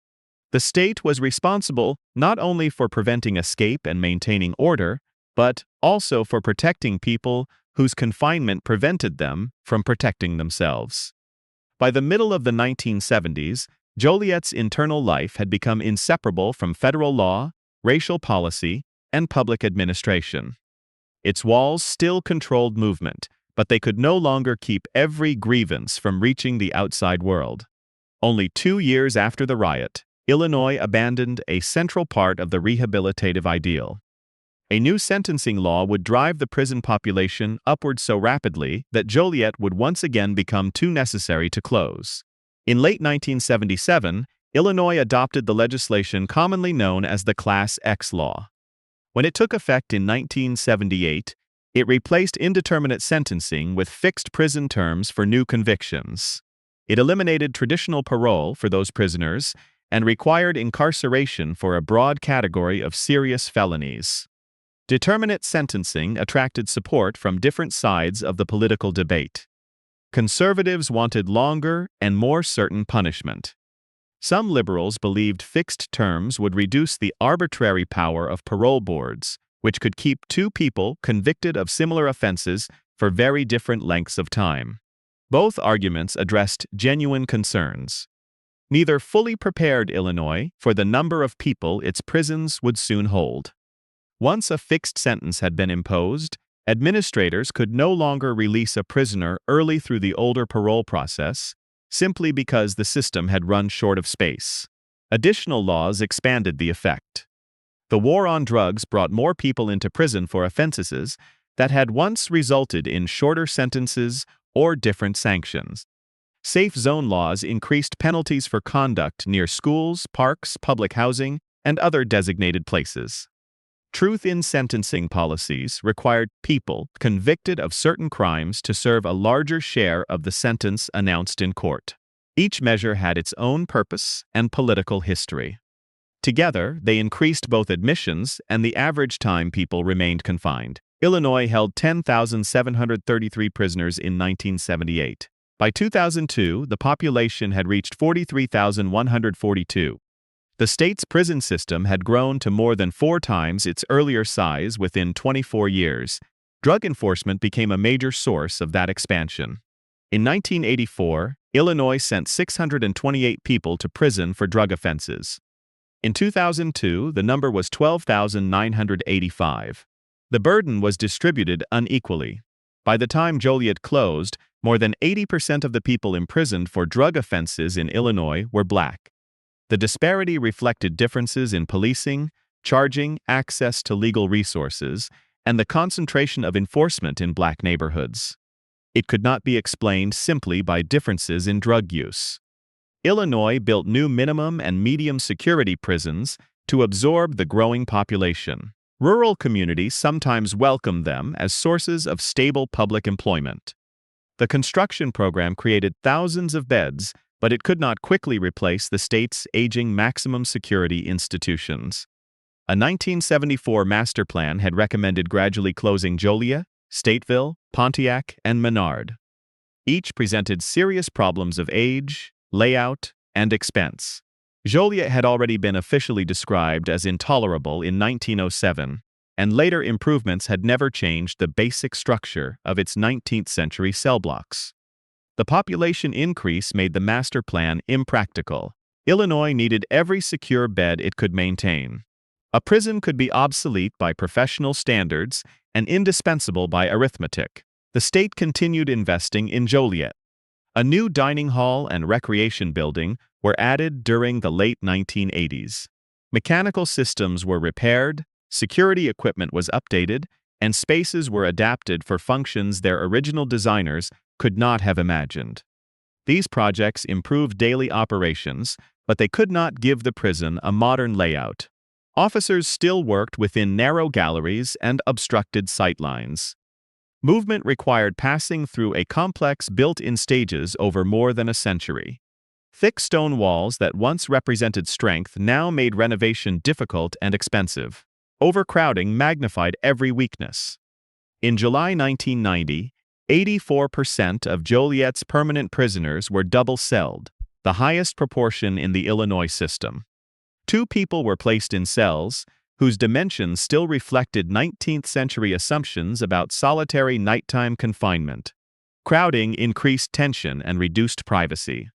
The state was responsible not only for preventing escape and maintaining order, but also for protecting people whose confinement prevented them from protecting themselves. By the middle of the 1970s, Joliet's internal life had become inseparable from federal law, racial policy, and public administration. Its walls still controlled movement, but they could no longer keep every grievance from reaching the outside world. Only 2 years after the riot, Illinois abandoned a central part of the rehabilitative ideal. A new sentencing law would drive the prison population upward so rapidly that Joliet would once again become too necessary to close. In late 1977, Illinois adopted the legislation commonly known as the Class X law. When it took effect in 1978, it replaced indeterminate sentencing with fixed prison terms for new convictions. It eliminated traditional parole for those prisoners and required incarceration for a broad category of serious felonies. Determinate sentencing attracted support from different sides of the political debate. Conservatives wanted longer and more certain punishment. Some liberals believed fixed terms would reduce the arbitrary power of parole boards, which could keep two people convicted of similar offenses for very different lengths of time. Both arguments addressed genuine concerns. Neither fully prepared Illinois for the number of people its prisons would soon hold. Once a fixed sentence had been imposed, administrators could no longer release a prisoner early through the older parole process, simply because the system had run short of space. Additional laws expanded the effect. The war on drugs brought more people into prison for offenses that had once resulted in shorter sentences or different sanctions. Safe zone laws increased penalties for conduct near schools, parks, public housing, and other designated places. Truth in sentencing policies required people convicted of certain crimes to serve a larger share of the sentence announced in court. Each measure had its own purpose and political history. Together, they increased both admissions and the average time people remained confined. Illinois held 10,733 prisoners in 1978. By 2002, the population had reached 43,142. The state's prison system had grown to more than 4 times its earlier size within 24 years. Drug enforcement became a major source of that expansion. In 1984, Illinois sent 628 people to prison for drug offenses. In 2002, the number was 12,985. The burden was distributed unequally. By the time Joliet closed, more than 80% of the people imprisoned for drug offenses in Illinois were black. The disparity reflected differences in policing, charging, access to legal resources, and the concentration of enforcement in black neighborhoods. It could not be explained simply by differences in drug use. Illinois built new minimum and medium security prisons to absorb the growing population. Rural communities sometimes welcomed them as sources of stable public employment. The construction program created thousands of beds, but it could not quickly replace the state's aging maximum security institutions. A 1974 master plan had recommended gradually closing Joliet, Stateville, Pontiac, and Menard. Each presented serious problems of age, layout, and expense. Joliet had already been officially described as intolerable in 1907, and later improvements had never changed the basic structure of its 19th-century cell blocks. The population increase made the master plan impractical. Illinois needed every secure bed it could maintain. A prison could be obsolete by professional standards and indispensable by arithmetic. The state continued investing in Joliet. A new dining hall and recreation building were added during the late 1980s. Mechanical systems were repaired, security equipment was updated, and spaces were adapted for functions their original designers could not have imagined. These projects improved daily operations, but they could not give the prison a modern layout. Officers still worked within narrow galleries and obstructed sightlines. Movement required passing through a complex built-in stages over more than a century. Thick stone walls that once represented strength now made renovation difficult and expensive. Overcrowding magnified every weakness. In July 1990, 84% of Joliet's permanent prisoners were double-celled, the highest proportion in the Illinois system. 2 people were placed in cells, whose dimensions still reflected 19th-century assumptions about solitary nighttime confinement. Crowding increased tension and reduced privacy.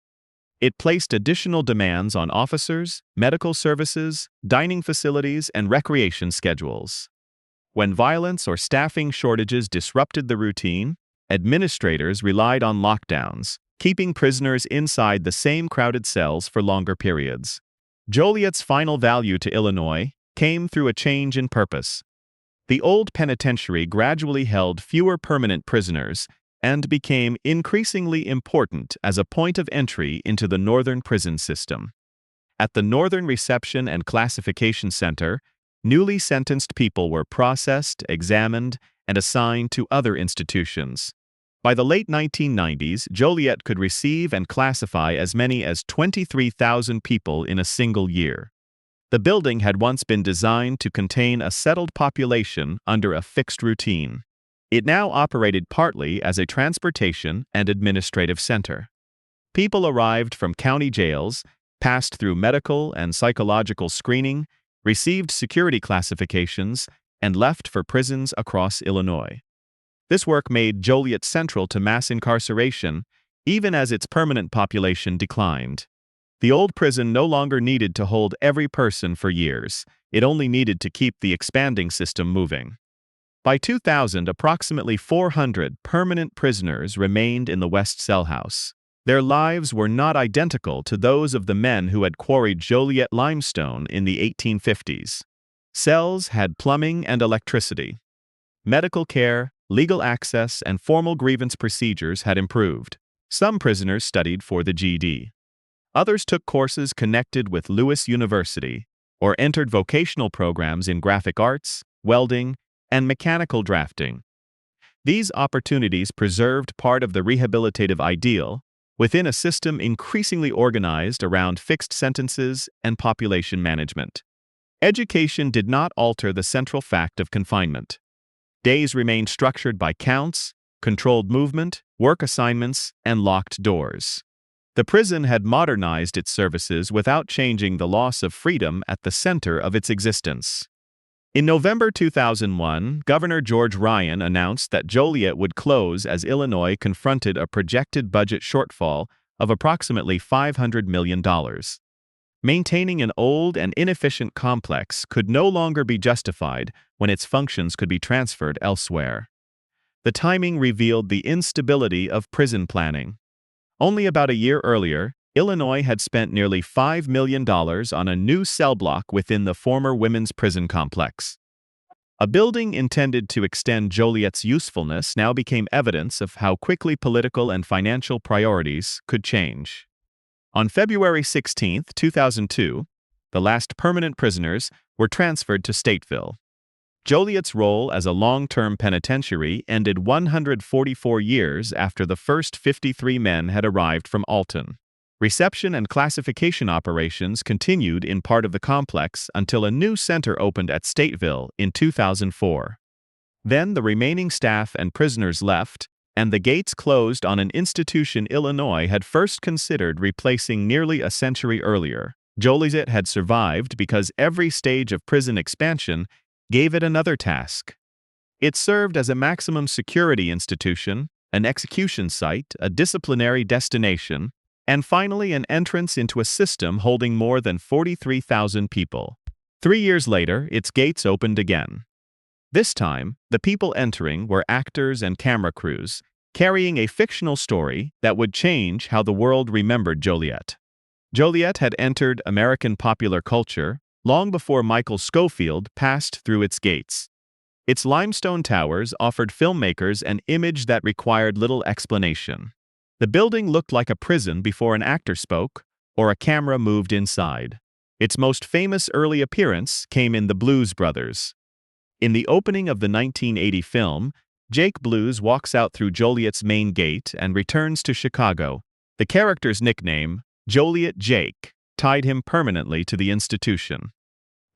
It placed additional demands on officers, medical services, dining facilities, and recreation schedules. When violence or staffing shortages disrupted the routine, administrators relied on lockdowns, keeping prisoners inside the same crowded cells for longer periods. Joliet's final value to Illinois came through a change in purpose. The old penitentiary gradually held fewer permanent prisoners and became increasingly important as a point of entry into the northern prison system. At the Northern Reception and Classification Center, newly sentenced people were processed, examined, and assigned to other institutions. By the late 1990s, Joliet could receive and classify as many as 23,000 people in a single year. The building had once been designed to contain a settled population under a fixed routine. It now operated partly as a transportation and administrative center. People arrived from county jails, passed through medical and psychological screening, received security classifications, and left for prisons across Illinois. This work made Joliet central to mass incarceration, even as its permanent population declined. The old prison no longer needed to hold every person for years. It only needed to keep the expanding system moving. By 2000, approximately 400 permanent prisoners remained in the West Cell House. Their lives were not identical to those of the men who had quarried Joliet limestone in the 1850s. Cells had plumbing and electricity. Medical care, legal access, and formal grievance procedures had improved. Some prisoners studied for the GED. Others took courses connected with Lewis University or entered vocational programs in graphic arts, welding, and mechanical drafting. These opportunities preserved part of the rehabilitative ideal within a system increasingly organized around fixed sentences and population management. Education did not alter the central fact of confinement. Days remained structured by counts, controlled movement, work assignments, and locked doors. The prison had modernized its services without changing the loss of freedom at the center of its existence. In November 2001, Governor George Ryan announced that Joliet would close as Illinois confronted a projected budget shortfall of approximately $500 million. Maintaining an old and inefficient complex could no longer be justified when its functions could be transferred elsewhere. The timing revealed the instability of prison planning. Only about a year earlier, Illinois had spent nearly $5 million on a new cell block within the former women's prison complex. A building intended to extend Joliet's usefulness now became evidence of how quickly political and financial priorities could change. On February 16, 2002, the last permanent prisoners were transferred to Stateville. Joliet's role as a long-term penitentiary ended 144 years after the first 53 men had arrived from Alton. Reception and classification operations continued in part of the complex until a new center opened at Stateville in 2004. Then the remaining staff and prisoners left, and the gates closed on an institution Illinois had first considered replacing nearly a century earlier. Joliet had survived because every stage of prison expansion gave it another task. It served as a maximum security institution, an execution site, a disciplinary destination, and finally an entrance into a system holding more than 43,000 people. 3 years later, its gates opened again. This time, the people entering were actors and camera crews, carrying a fictional story that would change how the world remembered Joliet. Joliet had entered American popular culture long before Michael Scofield passed through its gates. Its limestone towers offered filmmakers an image that required little explanation. The building looked like a prison before an actor spoke or a camera moved inside. Its most famous early appearance came in The Blues Brothers. In the opening of the 1980 film, Jake Blues walks out through Joliet's main gate and returns to Chicago. The character's nickname, Joliet Jake, tied him permanently to the institution.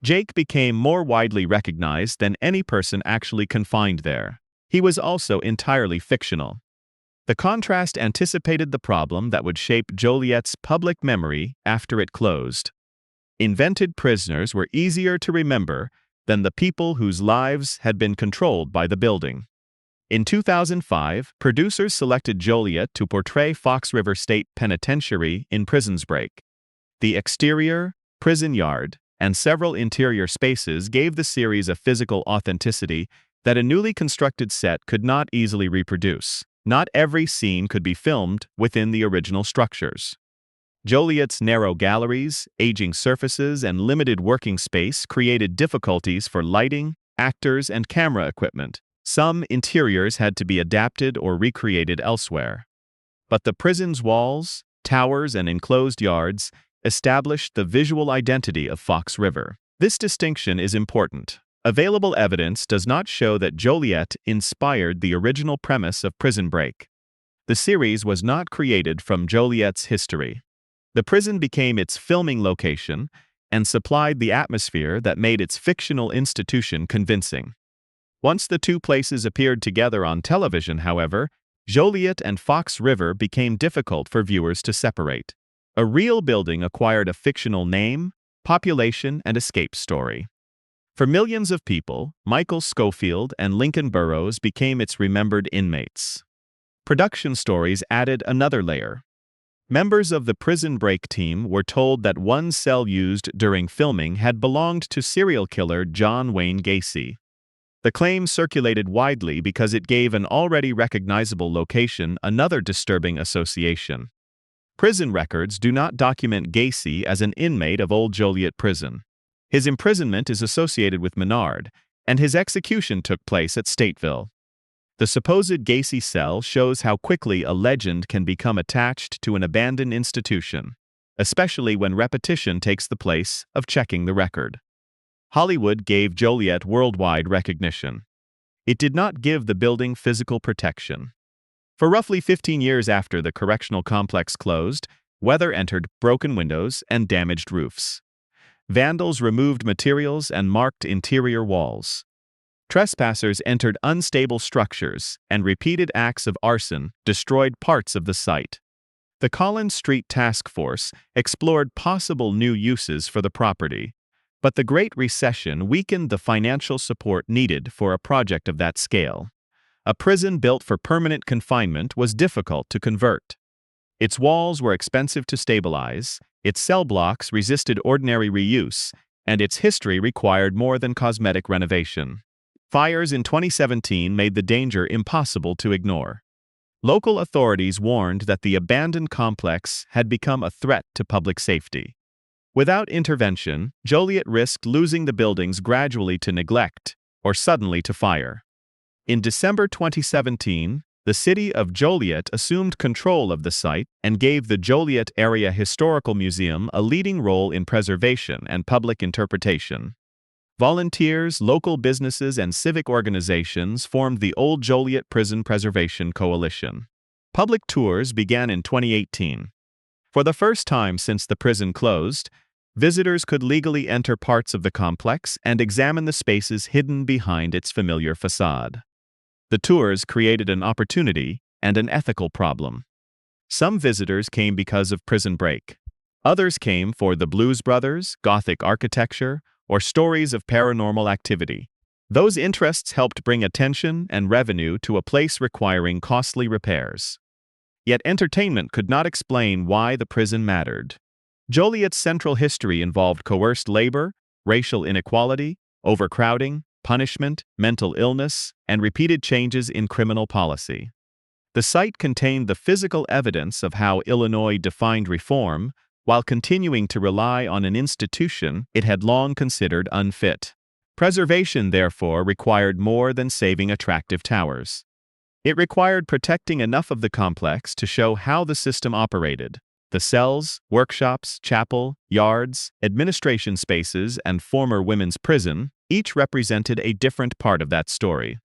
Jake became more widely recognized than any person actually confined there. He was also entirely fictional. The contrast anticipated the problem that would shape Joliet's public memory after it closed. Invented prisoners were easier to remember than the people whose lives had been controlled by the building. In 2005, producers selected Joliet to portray Fox River State Penitentiary in Prison's Break. The exterior, prison yard, and several interior spaces gave the series a physical authenticity that a newly constructed set could not easily reproduce. Not every scene could be filmed within the original structures. Joliet's narrow galleries, aging surfaces, and limited working space created difficulties for lighting, actors, and camera equipment. Some interiors had to be adapted or recreated elsewhere. But the prison's walls, towers, and enclosed yards established the visual identity of Fox River. This distinction is important. Available evidence does not show that Joliet inspired the original premise of Prison Break. The series was not created from Joliet's history. The prison became its filming location and supplied the atmosphere that made its fictional institution convincing. Once the two places appeared together on television, however, Joliet and Fox River became difficult for viewers to separate. A real building acquired a fictional name, population, and escape story. For millions of people, Michael Scofield and Lincoln Burrows became its remembered inmates. Production stories added another layer. Members of the Prison Break team were told that one cell used during filming had belonged to serial killer John Wayne Gacy. The claim circulated widely because it gave an already recognizable location another disturbing association. Prison records do not document Gacy as an inmate of Old Joliet Prison. His imprisonment is associated with Menard, and his execution took place at Stateville. The supposed Gacy cell shows how quickly a legend can become attached to an abandoned institution, especially when repetition takes the place of checking the record. Hollywood gave Joliet worldwide recognition. It did not give the building physical protection. For roughly 15 years after the correctional complex closed, weather entered broken windows and damaged roofs. Vandals removed materials and marked interior walls. Trespassers entered unstable structures, and repeated acts of arson destroyed parts of the site. The Collins Street Task Force explored possible new uses for the property, but the Great Recession weakened the financial support needed for a project of that scale. A prison built for permanent confinement was difficult to convert. Its walls were expensive to stabilize, its cell blocks resisted ordinary reuse, and its history required more than cosmetic renovation. Fires in 2017 made the danger impossible to ignore. Local authorities warned that the abandoned complex had become a threat to public safety. Without intervention, Joliet risked losing the buildings gradually to neglect or suddenly to fire. In December 2017, the city of Joliet assumed control of the site and gave the Joliet Area Historical Museum a leading role in preservation and public interpretation. Volunteers, local businesses, and civic organizations formed the Old Joliet Prison Preservation Coalition. Public tours began in 2018. For the first time since the prison closed, visitors could legally enter parts of the complex and examine the spaces hidden behind its familiar facade. The tours created an opportunity and an ethical problem. Some visitors came because of Prison Break. Others came for the Blues Brothers, Gothic architecture, or stories of paranormal activity. Those interests helped bring attention and revenue to a place requiring costly repairs. Yet entertainment could not explain why the prison mattered. Joliet's central history involved coerced labor, racial inequality, overcrowding, punishment, mental illness, and repeated changes in criminal policy. The site contained the physical evidence of how Illinois defined reform, while continuing to rely on an institution it had long considered unfit. Preservation, therefore, required more than saving attractive towers. It required protecting enough of the complex to show how the system operated. The cells, workshops, chapel, yards, administration spaces, and former women's prison each represented a different part of that story.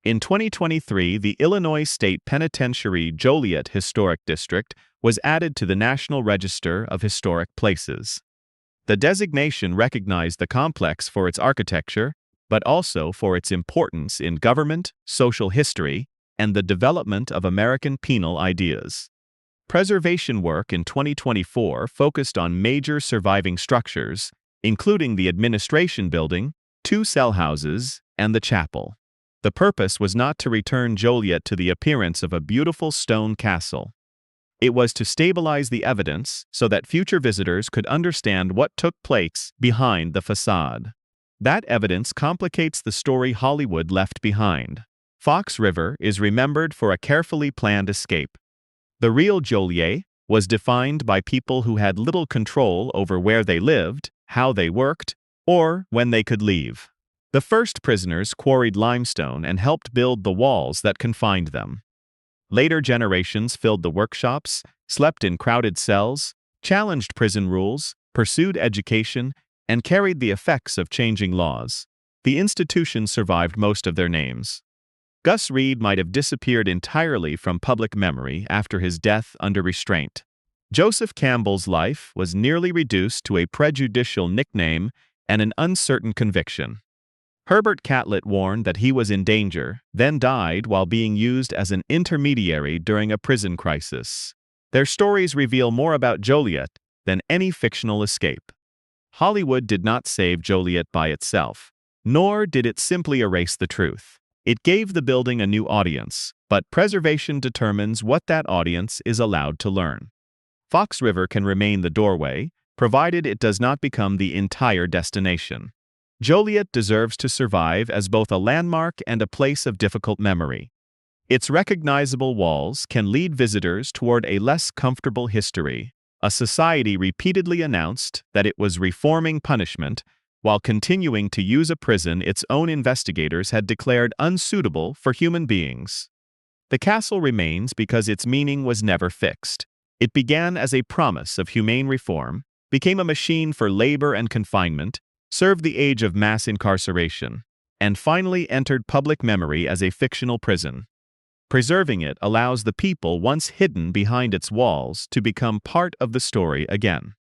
In 2023, the Illinois State Penitentiary Joliet Historic District was added to the National Register of Historic Places. The designation recognized the complex for its architecture, but also for its importance in government, social history, and the development of American penal ideas. Preservation work in 2024 focused on major surviving structures, including the administration building, 2 cell houses, and the chapel. The purpose was not to return Joliet to the appearance of a beautiful stone castle. It was to stabilize the evidence so that future visitors could understand what took place behind the facade. That evidence complicates the story Hollywood left behind. Fox River is remembered for a carefully planned escape. The real Joliet was defined by people who had little control over where they lived, how they worked, or when they could leave. The first prisoners quarried limestone and helped build the walls that confined them. Later generations filled the workshops, slept in crowded cells, challenged prison rules, pursued education, and carried the effects of changing laws. The institution survived most of their names. Gus Reed might have disappeared entirely from public memory after his death under restraint. Joseph Campbell's life was nearly reduced to a prejudicial nickname and an uncertain conviction. Herbert Catlett warned that he was in danger, then died while being used as an intermediary during a prison crisis. Their stories reveal more about Joliet than any fictional escape. Hollywood did not save Joliet by itself, nor did it simply erase the truth. It gave the building a new audience, but preservation determines what that audience is allowed to learn. Fox River can remain the doorway, provided it does not become the entire destination. Joliet deserves to survive as both a landmark and a place of difficult memory. Its recognizable walls can lead visitors toward a less comfortable history. A society repeatedly announced that it was reforming punishment, while continuing to use a prison its own investigators had declared unsuitable for human beings. The castle remains because its meaning was never fixed. It began as a promise of humane reform, became a machine for labor and confinement, served the age of mass incarceration, and finally entered public memory as a fictional prison. Preserving it allows the people once hidden behind its walls to become part of the story again.